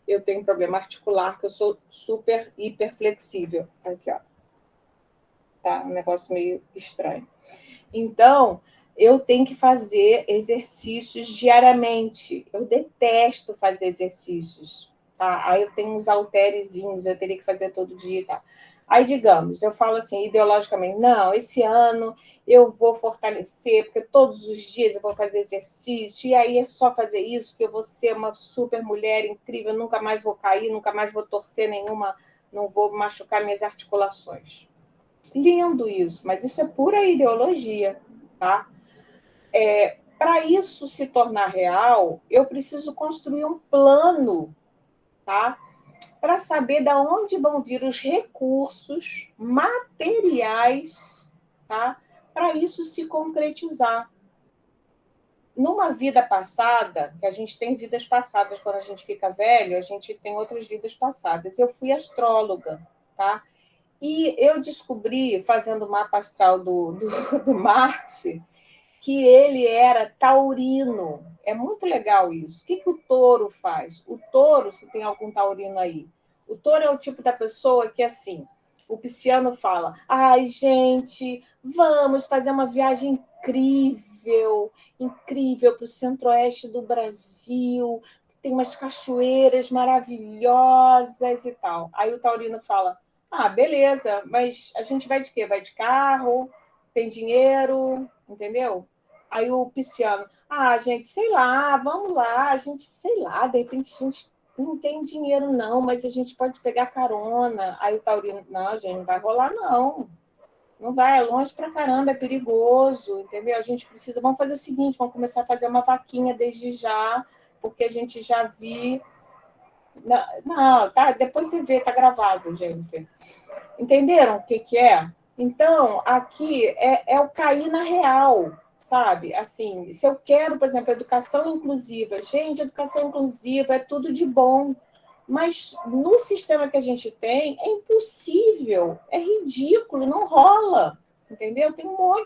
Eu tenho um problema articular, que eu sou super hiperflexível. Aqui, ó. Tá? Um negócio meio estranho. Então, eu tenho que fazer exercícios diariamente. Eu detesto fazer exercícios, tá? Aí eu tenho uns halterezinhos, eu teria que fazer todo dia, tá? Aí, digamos, eu falo assim, ideologicamente, não, esse ano eu vou fortalecer, porque todos os dias eu vou fazer exercício, e aí é só fazer isso, que eu vou ser uma super mulher incrível, nunca mais vou cair, nunca mais vou torcer nenhuma, não vou machucar minhas articulações. Lindo isso, mas isso é pura ideologia, tá? Para isso se tornar real, eu preciso construir um plano, tá? Para saber de onde vão vir os recursos materiais, tá? Para isso se concretizar. Numa vida passada, que a gente tem vidas passadas quando a gente fica velho, a gente tem outras vidas passadas. Eu fui astróloga, tá? E eu descobri, fazendo o mapa astral do Marx, que ele era taurino. É muito legal isso. O que o touro faz? O touro, se tem algum taurino aí, o touro é o tipo da pessoa que, assim, o pisciano fala, ai, gente, vamos fazer uma viagem incrível para o centro-oeste do Brasil, tem umas cachoeiras maravilhosas e tal. Aí o taurino fala, beleza, mas a gente vai de quê? Vai de carro? Tem dinheiro? Entendeu? Aí o pisciano, gente, sei lá, vamos lá, a gente, sei lá, de repente a gente não tem dinheiro não, mas a gente pode pegar carona. Aí o Taurino, não, gente, não vai rolar não. Não vai, é longe pra caramba, é perigoso, entendeu? A gente precisa, vamos fazer o seguinte, vamos começar a fazer uma vaquinha desde já, porque a gente já viu. Não, tá, depois você vê, tá gravado, Jennifer. Entenderam o que que é? Então, aqui é o cair na real, sabe? Assim, se eu quero, por exemplo, educação inclusiva, gente, educação inclusiva é tudo de bom, mas no sistema que a gente tem é impossível, é ridículo, não rola, entendeu?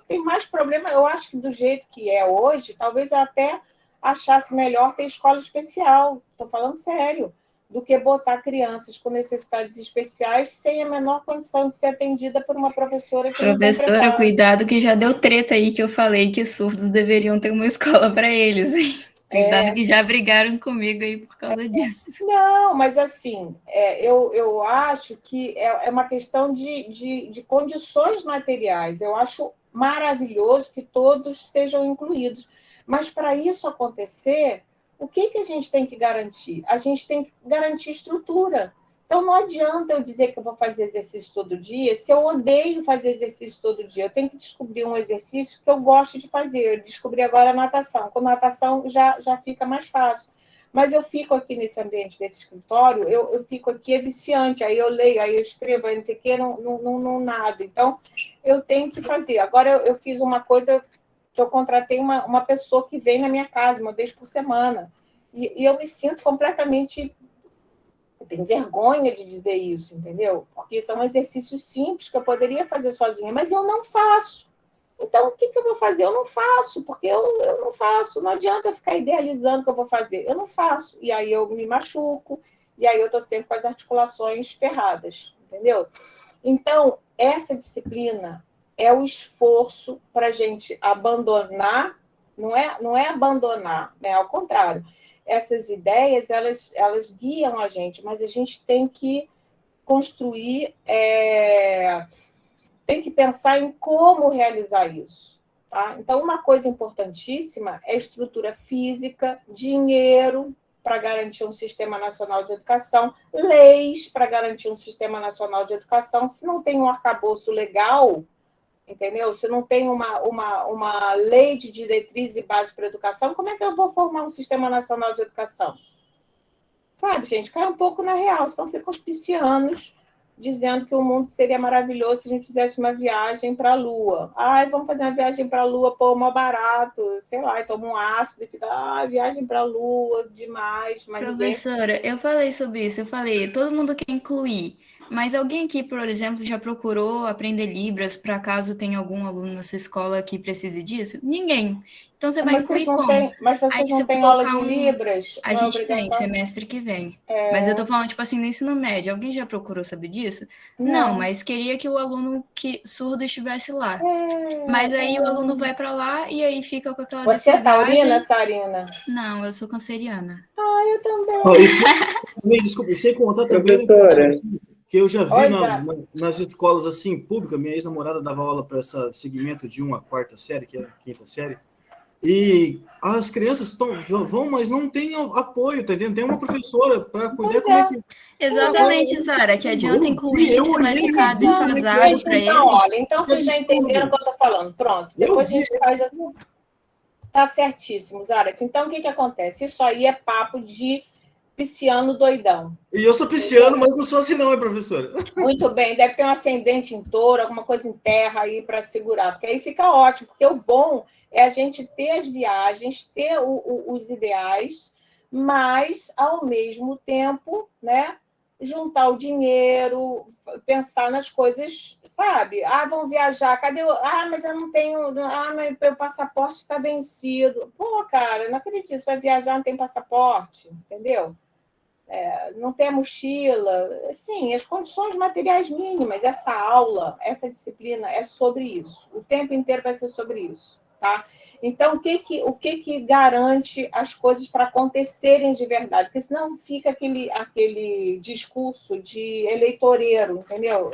Tem mais problema. Eu acho que do jeito que é hoje, talvez eu até achasse melhor ter escola especial. Estou falando sério, do que botar crianças com necessidades especiais sem a menor condição de ser atendida por uma professora que não tem Professora, preparo. cuidado que já deu treta aí que eu falei que surdos deveriam ter uma escola para eles, hein? Cuidado que já brigaram comigo aí por causa disso. Não, mas assim, eu acho que é uma questão de condições materiais. Eu acho maravilhoso que todos sejam incluídos. Mas para isso acontecer, o que a gente tem que garantir? A gente tem que garantir estrutura. Então, não adianta eu dizer que eu vou fazer exercício todo dia se eu odeio fazer exercício todo dia. Eu tenho que descobrir um exercício que eu gosto de fazer. Eu descobri agora a natação. Com natação já fica mais fácil. Mas eu fico aqui nesse ambiente, desse escritório, eu fico aqui, é viciante. Aí eu leio, aí eu escrevo, aí não sei o quê, não nada. Então, eu tenho que fazer. Agora, eu fiz uma coisa que eu contratei uma pessoa que vem na minha casa uma vez por semana. E eu me sinto completamente... Eu tenho vergonha de dizer isso, entendeu? Porque são exercícios simples que eu poderia fazer sozinha, mas eu não faço. Então, o que eu vou fazer? Eu não faço, porque eu não faço. Não adianta eu ficar idealizando o que eu vou fazer. Eu não faço. E aí eu me machuco, e aí eu estou sempre com as articulações ferradas, entendeu? Então, essa disciplina é o esforço para a gente abandonar, não é abandonar, né? Ao contrário. Essas ideias, elas guiam a gente, mas a gente tem que construir, tem que pensar em como realizar isso. Tá? Então, uma coisa importantíssima é estrutura física, dinheiro para garantir um sistema nacional de educação, leis para garantir um sistema nacional de educação. Se não tem um arcabouço legal, entendeu? Se não tem uma lei de diretriz e base para a educação, como é que eu vou formar um sistema nacional de educação? Sabe, gente, cai um pouco na real, senão ficam os piscianos dizendo que o mundo seria maravilhoso se a gente fizesse uma viagem para a Lua. Ai, vamos fazer uma viagem para a Lua, pô, mó barato, sei lá, e toma um ácido e fica, viagem para a Lua, demais. Mas professora, eu falei sobre isso, eu falei, todo mundo quer incluir, mas alguém aqui, por exemplo, já procurou aprender Libras para caso tenha algum aluno na sua escola que precise disso? Ninguém. Então você vai incluir como? Mas vocês não têm aula de Libras? A gente tem, semestre que vem. Mas eu tô falando, tipo assim, no ensino médio. Alguém já procurou saber disso? Não, mas queria que o aluno surdo estivesse lá. Mas aí o aluno vai para lá e aí fica com aquela defasagem. Você é taurina, Sarina? Não, eu sou canceriana. Ah, eu também. Desculpa, sem contar também que eu já vi nas escolas assim, públicas, minha ex-namorada dava aula para esse segmento de 1 à 4ª série, que é a 5ª série, e as crianças vão, mas não tem apoio, tá entendendo? Tem uma professora para cuidar como é que... Exatamente, Sara, que adianta incluir, você vai ficar defasado para ele. Então, olha, então vocês já entenderam o que eu estou falando. Pronto, depois a gente faz assim. Tá certíssimo, Zara. Então, o que acontece? Isso aí é papo de pisciano doidão. E eu sou pisciano, mas não sou assim não, professora? Muito bem, deve ter um ascendente em touro, alguma coisa em terra aí para segurar, porque aí fica ótimo, porque o bom é a gente ter as viagens, ter os ideais, mas, ao mesmo tempo, né, juntar o dinheiro, pensar nas coisas, sabe? Ah, vamos viajar, cadê o... Ah, mas eu não tenho... Ah, meu passaporte está vencido. Pô, cara, não acredito, você vai viajar, não tem passaporte, entendeu? Não tem a mochila, sim, as condições materiais mínimas. Essa aula, essa disciplina é sobre isso. O tempo inteiro vai ser sobre isso, tá? Então, o que garante as coisas para acontecerem de verdade? Porque senão fica aquele discurso de eleitoreiro, entendeu?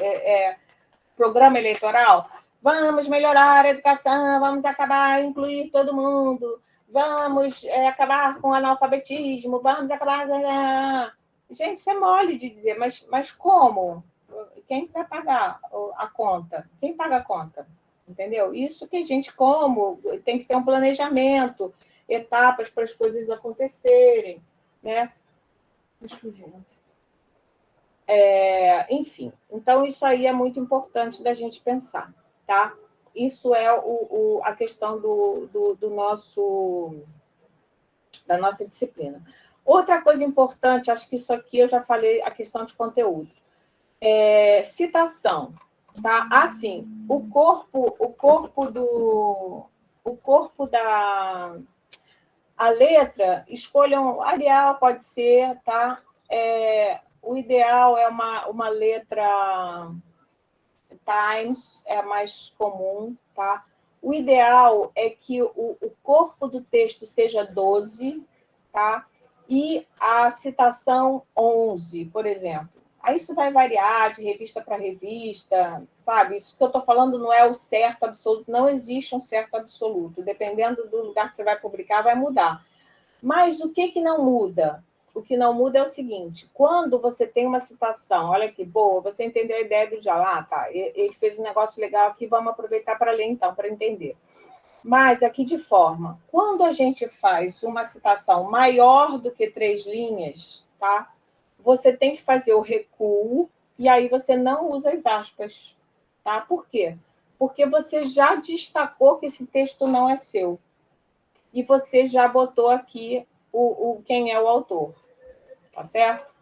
Programa eleitoral. Vamos melhorar a educação, vamos acabar, incluir todo mundo, vamos acabar com o analfabetismo, vamos acabar... Gente, isso é mole de dizer, mas como? Quem vai pagar a conta? Quem paga a conta? Entendeu? Isso que a gente tem que ter um planejamento, etapas para as coisas acontecerem, né? Enfim, então isso aí é muito importante da gente pensar, tá? Isso é a questão da nossa disciplina. Outra coisa importante, acho que isso aqui eu já falei, a questão de conteúdo. Citação, tá? Assim, o corpo da a letra, escolham Arial, pode ser, tá? O ideal é uma letra Times, é a mais comum, tá? O ideal é que o corpo do texto seja 12, tá? E a citação 11, por exemplo. Aí isso vai variar de revista para revista, sabe? Isso que eu estou falando não é o certo absoluto, não existe um certo absoluto. Dependendo do lugar que você vai publicar, vai mudar. Mas o que não muda? O que não muda é o seguinte, quando você tem uma citação, olha que boa, você entendeu a ideia do Jalá, tá? Ele fez um negócio legal aqui, vamos aproveitar para ler então, para entender. Mas aqui de forma, quando a gente faz uma citação maior do que 3 linhas, tá? Você tem que fazer o recuo e aí você não usa as aspas, tá? Por quê? Porque você já destacou que esse texto não é seu. E você já botou aqui quem é o autor, tá certo?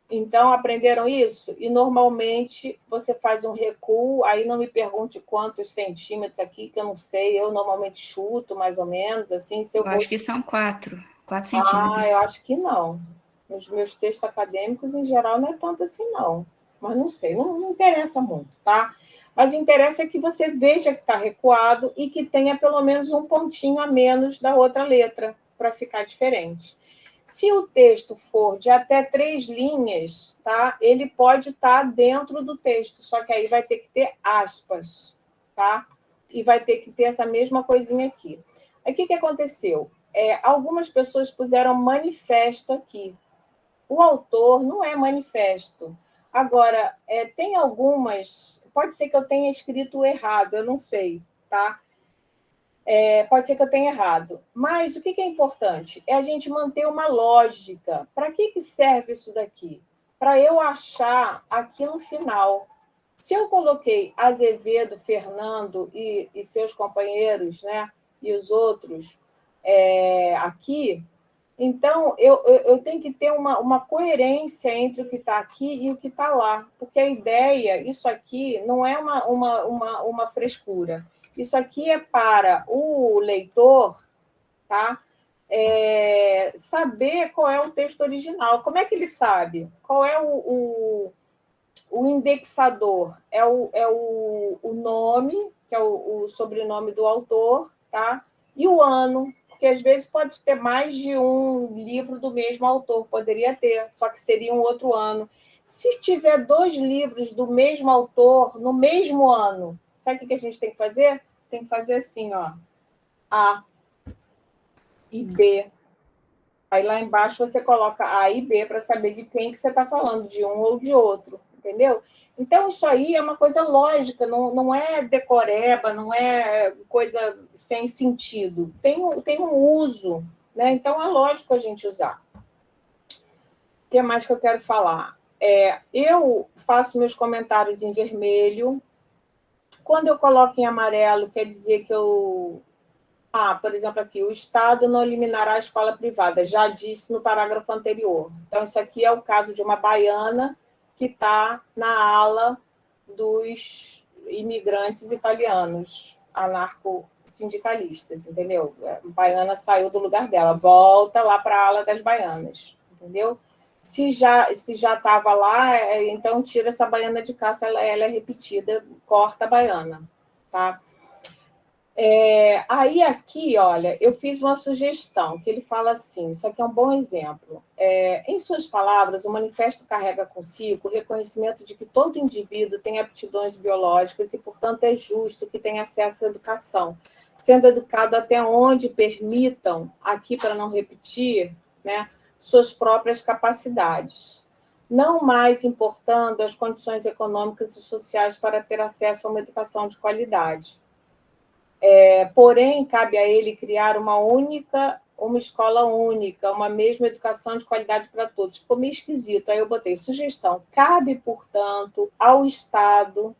Então, aprenderam isso? E, normalmente, você faz um recuo, aí não me pergunte quantos centímetros aqui, que eu não sei, eu normalmente chuto, mais ou menos, assim. Eu acho que são 4 centímetros. Eu acho que não. Nos meus textos acadêmicos, em geral, não é tanto assim, não. Mas não sei, não interessa muito, tá? Mas o interessa é que você veja que está recuado e que tenha pelo menos um pontinho a menos da outra letra, para ficar diferente. Se o texto for de até 3 linhas, tá? Ele pode estar dentro do texto, só que aí vai ter que ter aspas, tá? E vai ter que ter essa mesma coisinha aqui. Aí o que aconteceu? Algumas pessoas puseram manifesto aqui. O autor não é manifesto. Agora, tem algumas... Pode ser que eu tenha escrito errado, eu não sei, tá? Pode ser que eu tenha errado. Mas o que é importante? É a gente manter uma lógica. Para que serve isso daqui? Para eu achar aqui no final. Se eu coloquei Azevedo, Fernando e seus companheiros, né, e os outros aqui, então eu tenho que ter uma coerência entre o que está aqui e o que está lá. Porque a ideia, isso aqui, não é uma frescura. Isso aqui é para o leitor, tá? Saber qual é o texto original. Como é que ele sabe? Qual é o indexador? É o nome, que é o sobrenome do autor, tá? E o ano, porque às vezes pode ter mais de um livro do mesmo autor, poderia ter, só que seria um outro ano. Se tiver 2 livros do mesmo autor no mesmo ano, sabe o que a gente tem que fazer? Tem que fazer assim, ó. A e B. Aí lá embaixo você coloca A e B para saber de quem que você está falando, de um ou de outro, entendeu? Então, isso aí é uma coisa lógica, não é decoreba, não é coisa sem sentido. Tem um uso, né? Então, é lógico a gente usar. O que mais que eu quero falar? Eu faço meus comentários em vermelho. Quando eu coloco em amarelo, quer dizer que eu... por exemplo, aqui, o Estado não eliminará a escola privada, já disse no parágrafo anterior. Então, isso aqui é o caso de uma baiana que está na ala dos imigrantes italianos, anarco-sindicalistas, entendeu? A baiana saiu do lugar dela, volta lá para a ala das baianas, entendeu? Se já estava lá, então tira essa baiana de caça, ela é repetida, corta a baiana, tá? Aí aqui, olha, eu fiz uma sugestão, que ele fala assim, isso aqui é um bom exemplo. Em suas palavras, o manifesto carrega consigo o reconhecimento de que todo indivíduo tem aptidões biológicas e, portanto, é justo que tenha acesso à educação, sendo educado até onde permitam, aqui para não repetir, né, suas próprias capacidades. não mais importando as condições econômicas e sociais para ter acesso a uma educação de qualidade. Porém, cabe a ele criar uma escola única, uma mesma educação de qualidade para todos. Ficou meio esquisito, aí eu botei sugestão. Cabe, portanto, ao Estado,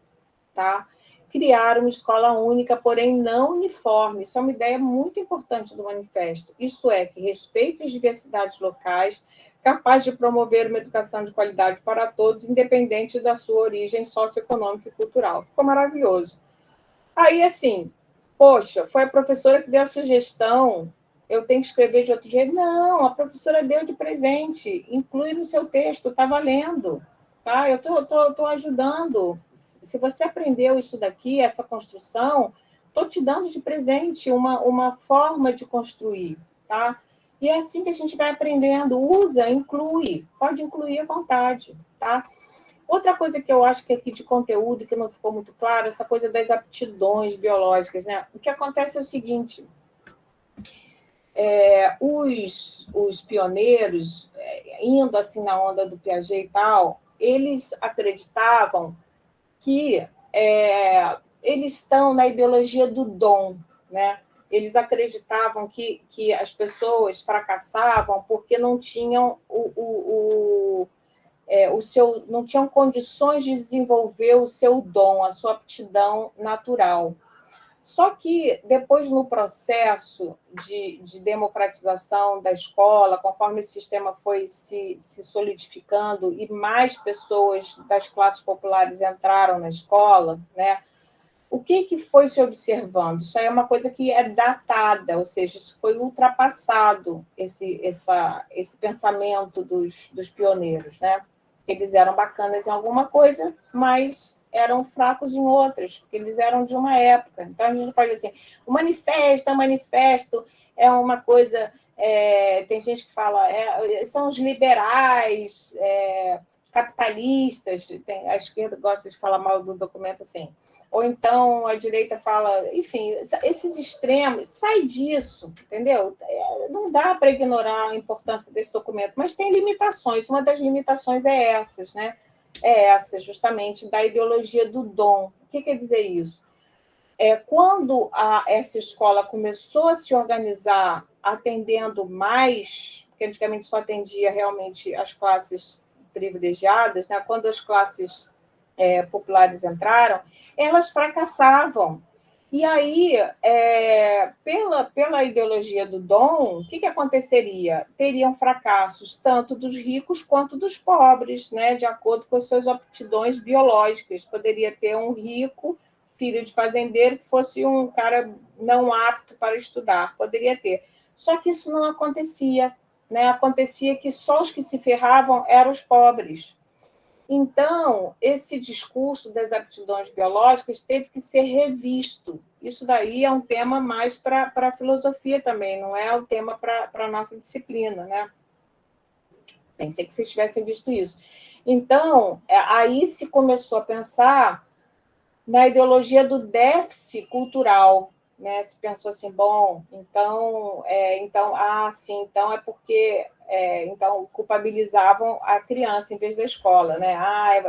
tá, criar uma escola única, porém não uniforme. Isso é uma ideia muito importante do manifesto. Isso é, que respeite as diversidades locais, capaz de promover uma educação de qualidade para todos, independente da sua origem socioeconômica e cultural. Ficou maravilhoso. Aí, assim, poxa, foi a professora que deu a sugestão, eu tenho que escrever de outro jeito? Não, a professora deu de presente, inclui no seu texto, está valendo. Tá? Eu estou ajudando. Se você aprendeu isso daqui, essa construção, estou te dando de presente uma forma de construir. Tá? E é assim que a gente vai aprendendo. Usa, inclui. Pode incluir à vontade. Tá? Outra coisa que eu acho que aqui de conteúdo, que não ficou muito claro, essa coisa das aptidões biológicas. Né? O que acontece é o seguinte... os pioneiros, indo assim na onda do Piaget e tal, eles acreditavam que eles estão na ideologia do dom, né? Eles acreditavam que as pessoas fracassavam porque não tinham não tinham condições de desenvolver o seu dom, a sua aptidão natural. Só que depois, no processo de democratização da escola, conforme esse sistema foi se solidificando e mais pessoas das classes populares entraram na escola, né? O que foi se observando? Isso aí é uma coisa que é datada, ou seja, isso foi ultrapassado, esse pensamento dos pioneiros, né? Eles eram bacanas em alguma coisa, mas eram fracos em outras, porque eles eram de uma época. Então, a gente pode dizer assim, o manifesto é uma coisa... tem gente que fala, são os liberais, capitalistas, a esquerda gosta de falar mal do documento assim, ou então a direita fala, enfim, esses extremos, sai disso, entendeu? Não dá para ignorar a importância desse documento, mas tem limitações, uma das limitações é essas, né? Essa, justamente, da ideologia do dom. O que quer dizer isso? Quando essa escola começou a se organizar atendendo mais, porque antigamente só atendia realmente as classes privilegiadas, né? Quando as classes populares entraram, elas fracassavam. E aí, pela ideologia do dom, o que aconteceria? Teriam fracassos tanto dos ricos quanto dos pobres, né? De acordo com as suas aptidões biológicas. Poderia ter um rico, filho de fazendeiro, que fosse um cara não apto para estudar. Poderia ter. Só que isso não acontecia, né? Acontecia que só os que se ferravam eram os pobres. Então, esse discurso das aptidões biológicas teve que ser revisto. Isso daí é um tema mais para a filosofia também, não é um tema para a nossa disciplina, né? Pensei que vocês tivessem visto isso. Então, aí se começou a pensar na ideologia do déficit cultural, né? Se pensou assim, bom, então é porque então culpabilizavam a criança em vez da escola, né?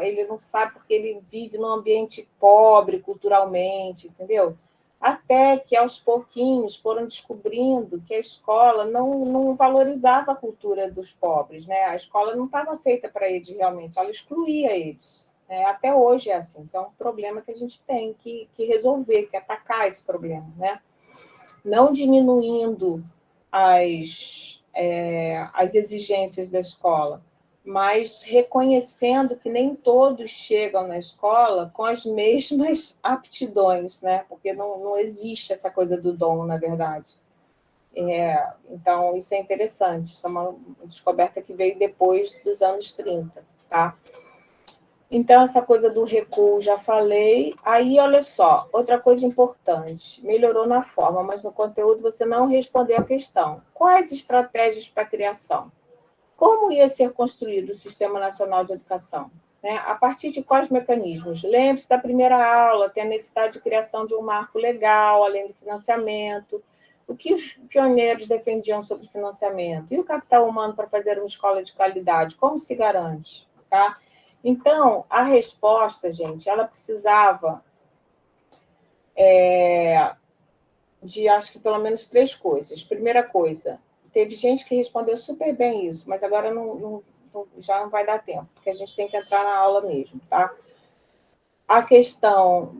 Ele não sabe porque ele vive num ambiente pobre culturalmente, entendeu? Até que aos pouquinhos foram descobrindo que a escola não valorizava a cultura dos pobres, né? A escola não estava feita para eles realmente, ela excluía eles. Até hoje é assim, isso é um problema que a gente tem que resolver, que atacar esse problema, né? Não diminuindo as exigências da escola, mas reconhecendo que nem todos chegam na escola com as mesmas aptidões, né? Porque não existe essa coisa do dom, na verdade. Então, isso é interessante, isso é uma descoberta que veio depois dos anos 30, tá? Então, essa coisa do recuo, já falei. Aí, olha só, outra coisa importante. Melhorou na forma, mas no conteúdo você não respondeu a questão. Quais estratégias para a criação? Como ia ser construído o Sistema Nacional de Educação? A partir de quais mecanismos? Lembre-se da primeira aula, tem a necessidade de criação de um marco legal, além do financiamento. O que os pioneiros defendiam sobre financiamento? E o capital humano para fazer uma escola de qualidade? Como se garante? tá? Então, a resposta, gente, ela precisava de, acho que, pelo menos 3 coisas. Primeira coisa, teve gente que respondeu super bem isso, mas agora já não vai dar tempo, porque a gente tem que entrar na aula mesmo, tá? A questão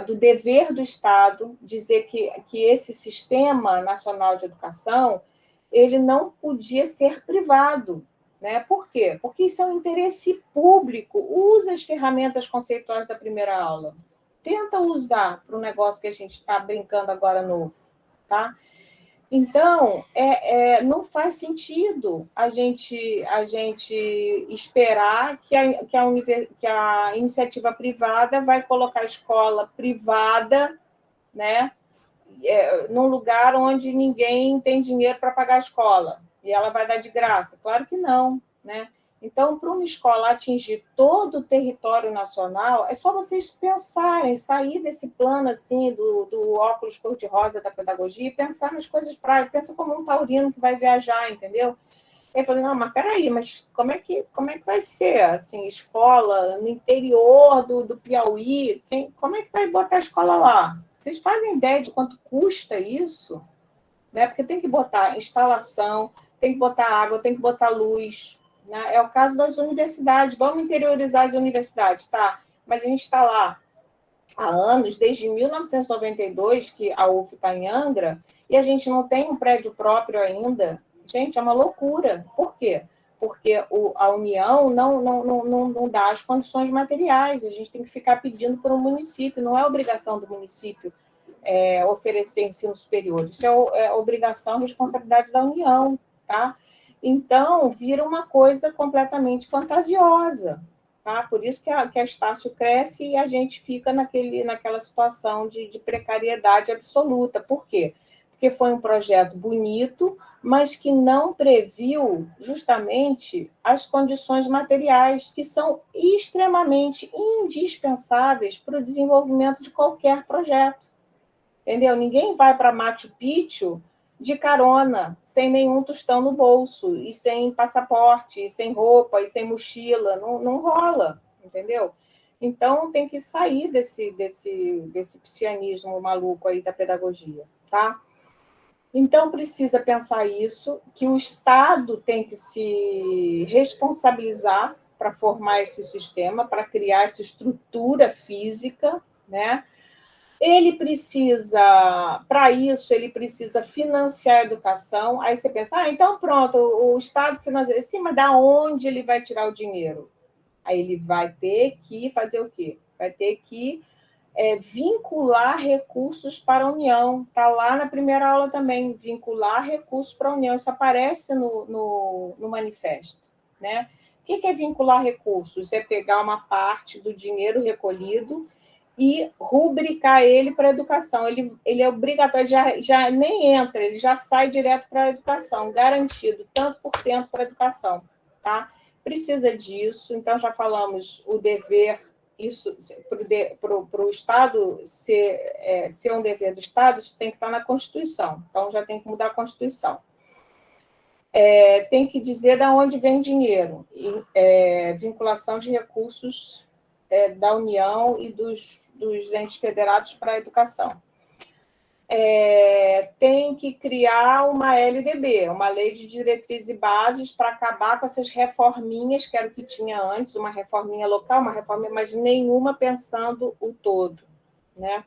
do dever do Estado, dizer que esse Sistema Nacional de Educação ele não podia ser privado. Né? Por quê? Porque isso é um interesse público. Usa as ferramentas conceituais da primeira aula. Tenta usar para o negócio que a gente está brincando agora novo. Tá? Então, não faz sentido a gente esperar que a iniciativa privada vai colocar a escola privada, né, num lugar onde ninguém tem dinheiro para pagar a escola, e ela vai dar de graça. Claro que não, né? Então, para uma escola atingir todo o território nacional, é só vocês pensarem, sair desse plano assim do óculos cor-de-rosa da pedagogia e pensar nas coisas práticas. Pensa como um taurino que vai viajar, entendeu? Eu falei, não, mas peraí, mas como é que vai ser? Assim, escola no interior do Piauí, como é que vai botar a escola lá? Vocês fazem ideia de quanto custa isso? Né? Porque tem que botar instalação, tem que botar água, tem que botar luz. Né? É o caso das universidades. Vamos interiorizar as universidades, tá? Mas a gente está lá há anos, desde 1992, que a UF está em Angra, e a gente não tem um prédio próprio ainda. Gente, é uma loucura. Por quê? Porque a União não dá as condições materiais. A gente tem que ficar pedindo para o município. Não é obrigação do município oferecer ensino superior. Isso é obrigação e responsabilidade da União, tá? Então, vira uma coisa completamente fantasiosa, tá? Por isso que a Estácio cresce e a gente fica naquela situação de precariedade absoluta. Por quê? Porque foi um projeto bonito, mas que não previu justamente as condições materiais que são extremamente indispensáveis para o desenvolvimento de qualquer projeto. Entendeu? Ninguém vai para Machu Picchu de carona, sem nenhum tostão no bolso, e sem passaporte, e sem roupa, e sem mochila. Não rola, entendeu? Então, tem que sair desse psianismo maluco aí da pedagogia, tá? Então, precisa pensar isso, que o Estado tem que se responsabilizar para formar esse sistema, para criar essa estrutura física, né? Para isso, ele precisa financiar a educação. Aí você pensa, então pronto, o Estado financia. Sim, mas da onde ele vai tirar o dinheiro? Aí ele vai ter que fazer o quê? Vai ter que vincular recursos para a União. Está lá na primeira aula também, vincular recursos para a União. Isso aparece no manifesto. Né? O que é vincular recursos? É pegar uma parte do dinheiro recolhido e rubricar ele para a educação. Ele é obrigatório, já nem entra, ele já sai direto para a educação, garantido, tanto por cento para a educação. Tá? Precisa disso, então já falamos o dever, isso para o Estado ser um dever do Estado, isso tem que estar na Constituição, então já tem que mudar a Constituição. Tem que dizer de onde vem dinheiro, vinculação de recursos da União e dos entes federados para a educação. Tem que criar uma LDB, uma Lei de Diretrizes e Bases, para acabar com essas reforminhas, que era o que tinha antes, uma reforminha local, uma reforma, mas nenhuma pensando o todo. Né?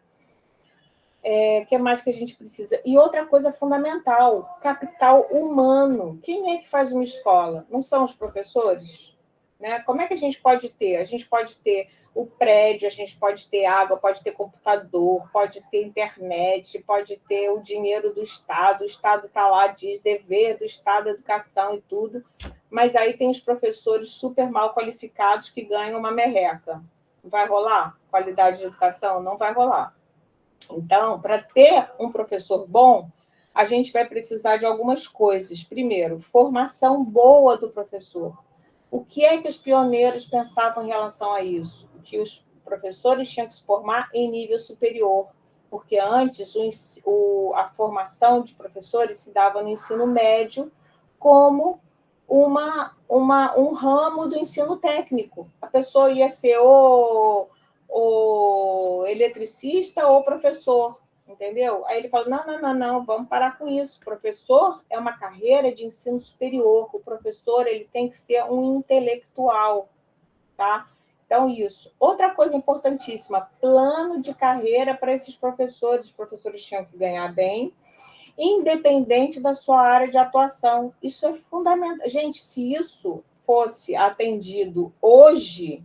O que mais que a gente precisa? E outra coisa fundamental, capital humano. Quem é que faz uma escola? Não são os professores? Né? Como é que a gente pode ter? A gente pode ter o prédio, a gente pode ter água, pode ter computador, pode ter internet, pode ter o dinheiro do Estado, o Estado está lá, diz dever do Estado, educação e tudo, mas aí tem os professores super mal qualificados que ganham uma merreca. Vai rolar qualidade de educação? Não vai rolar. Então, para ter um professor bom, a gente vai precisar de algumas coisas. Primeiro, formação boa do professor. O que é que os pioneiros pensavam em relação a isso? Que os professores tinham que se formar em nível superior, porque antes a formação de professores se dava no ensino médio como um ramo do ensino técnico. A pessoa ia ser ou eletricista ou professor, entendeu? Aí ele fala, não, vamos parar com isso. O professor é uma carreira de ensino superior. O professor ele tem que ser um intelectual, tá? Então, isso. Outra coisa importantíssima, plano de carreira para esses professores. Os professores tinham que ganhar bem, independente da sua área de atuação. Isso é fundamental. Gente, se isso fosse atendido hoje,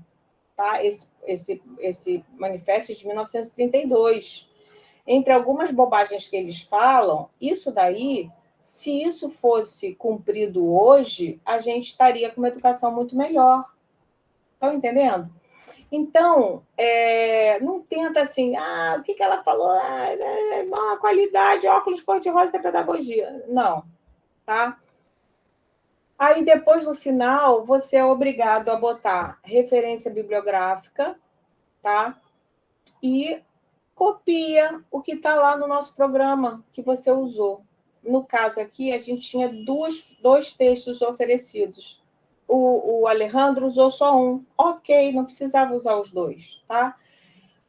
tá? Esse manifesto de 1932, entre algumas bobagens que eles falam, isso daí, se isso fosse cumprido hoje, a gente estaria com uma educação muito melhor. Estão entendendo? Então, não tenta assim, o que ela falou? A qualidade, óculos cor-de-rosa da pedagogia. Não, tá? Aí, depois, no final, você é obrigado a botar referência bibliográfica, tá? E copia o que está lá no nosso programa que você usou. No caso aqui, a gente tinha dois textos oferecidos. O Alejandro usou só um. Ok, não precisava usar os dois, tá?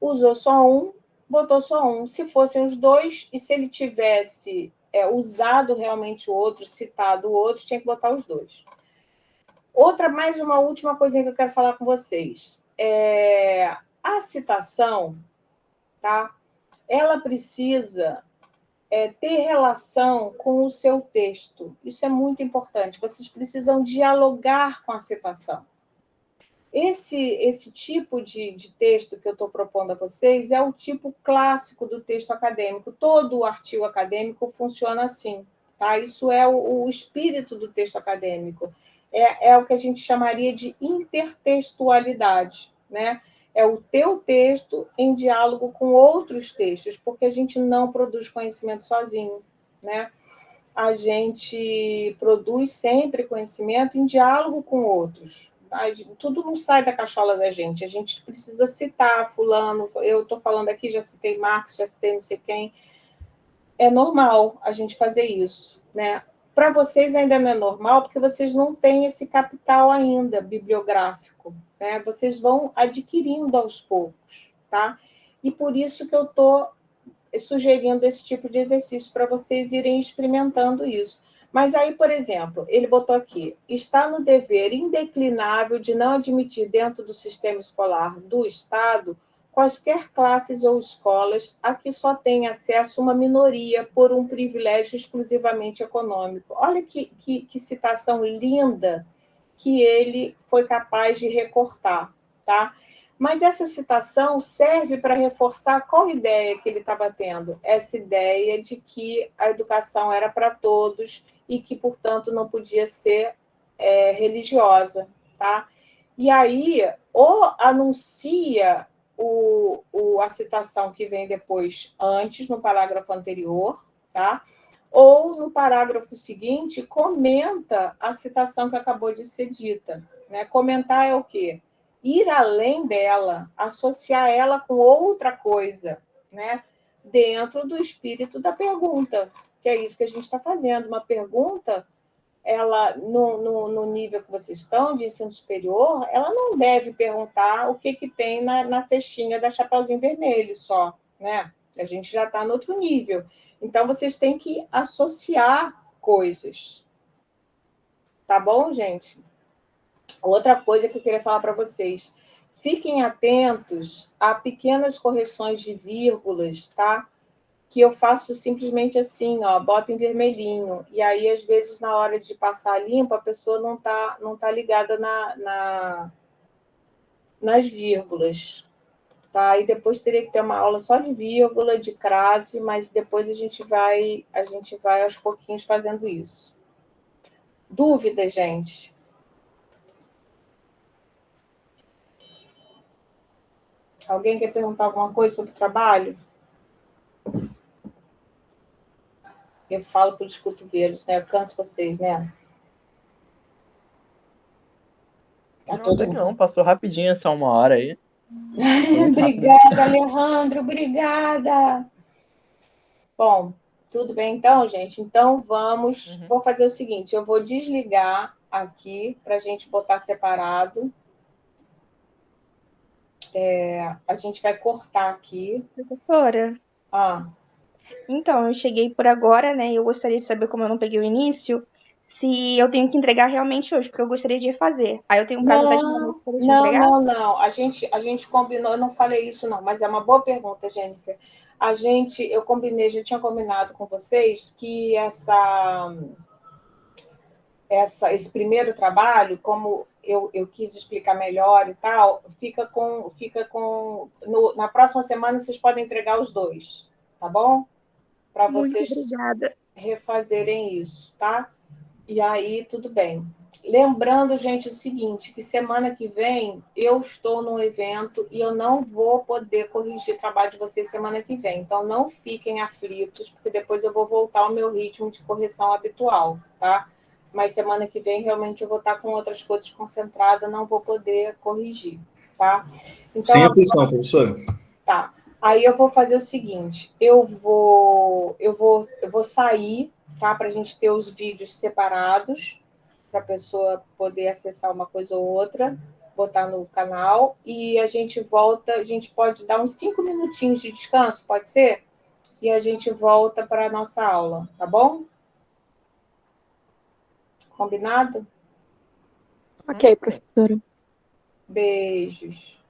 Usou só um, botou só um. Se fossem os dois, e se ele tivesse usado realmente o outro, citado o outro, tinha que botar os dois. Mais uma última coisinha que eu quero falar com vocês. A citação, tá? Ela precisa ter relação com o seu texto. Isso é muito importante. Vocês precisam dialogar com a citação. Esse tipo de texto que eu estou propondo a vocês é o tipo clássico do texto acadêmico. Todo o artigo acadêmico funciona assim, tá? Isso é o espírito do texto acadêmico. É o que a gente chamaria de intertextualidade, né? É o teu texto em diálogo com outros textos, porque a gente não produz conhecimento sozinho, né? A gente produz sempre conhecimento em diálogo com outros. Tudo não sai da cachola da gente. A gente precisa citar fulano. Eu estou falando aqui, já citei Marx, já citei não sei quem. É normal a gente fazer isso, né? Para vocês ainda não é normal, porque vocês não têm esse capital ainda bibliográfico, né? Vocês vão adquirindo aos poucos, tá? E por isso que eu estou sugerindo esse tipo de exercício para vocês irem experimentando isso. Mas aí, por exemplo, ele botou aqui, está no dever indeclinável de não admitir dentro do sistema escolar do Estado quaisquer classes ou escolas a que só tem acesso uma minoria por um privilégio exclusivamente econômico. Olha que citação linda que ele foi capaz de recortar, tá? Mas essa citação serve para reforçar qual ideia que ele estava tendo? Essa ideia de que a educação era para todos e que, portanto, não podia ser religiosa, tá? E aí, ou anuncia a citação que vem depois, antes, no parágrafo anterior, tá? Ou, no parágrafo seguinte, comenta a citação que acabou de ser dita, né? Comentar é o quê? Ir além dela, associar ela com outra coisa, né? Dentro do espírito da pergunta, que é isso que a gente está fazendo. Uma pergunta, ela, no nível que vocês estão, de ensino superior, ela não deve perguntar o que tem na cestinha da Chapeuzinho Vermelho só, né? A gente já está no outro nível. Então, vocês têm que associar coisas. Tá bom, gente? Outra coisa que eu queria falar para vocês. Fiquem atentos a pequenas correções de vírgulas, tá? Que eu faço simplesmente assim, ó, boto em vermelhinho. E aí, às vezes, na hora de passar limpo, a pessoa não tá ligada nas vírgulas. Tá? E depois teria que ter uma aula só de vírgula, de crase, mas depois a gente vai aos pouquinhos fazendo isso. Dúvidas, gente? Alguém quer perguntar alguma coisa sobre o trabalho? Eu falo pelos cotovelos, né? Eu canso vocês, né? Tá tudo não, passou rapidinho essa 1 hora aí. Obrigada, Alejandro, obrigada. Bom, tudo bem então, gente? Então vamos. Vou fazer o seguinte: eu vou desligar aqui para a gente botar separado. A gente vai cortar aqui. Professora, então, eu cheguei por agora, né? Eu gostaria de saber, como eu não peguei o início, se eu tenho que entregar realmente hoje, porque eu gostaria de fazer. Aí eu tenho um prazo até de uma noite para entregar? Não. A gente combinou, eu não falei isso, não, mas é uma boa pergunta, Jennifer. Eu combinei, já tinha combinado com vocês que esse primeiro trabalho, como eu quis explicar melhor e tal, na próxima semana vocês podem entregar os 2, tá bom? Para vocês refazerem isso, tá? E aí, tudo bem. Lembrando, gente, o seguinte, que semana que vem eu estou num evento e eu não vou poder corrigir o trabalho de vocês semana que vem. Então, não fiquem aflitos, porque depois eu vou voltar ao meu ritmo de correção habitual, tá? Mas semana que vem, realmente, eu vou estar com outras coisas concentradas, não vou poder corrigir, tá? Então, sem aflição, professora. Tá. Aí eu vou fazer o seguinte, eu vou sair, tá? Para a gente ter os vídeos separados, para a pessoa poder acessar uma coisa ou outra, botar no canal, e a gente volta, a gente pode dar uns 5 minutinhos de descanso, pode ser? E a gente volta para a nossa aula, tá bom? Combinado? Ok, professora. Beijos.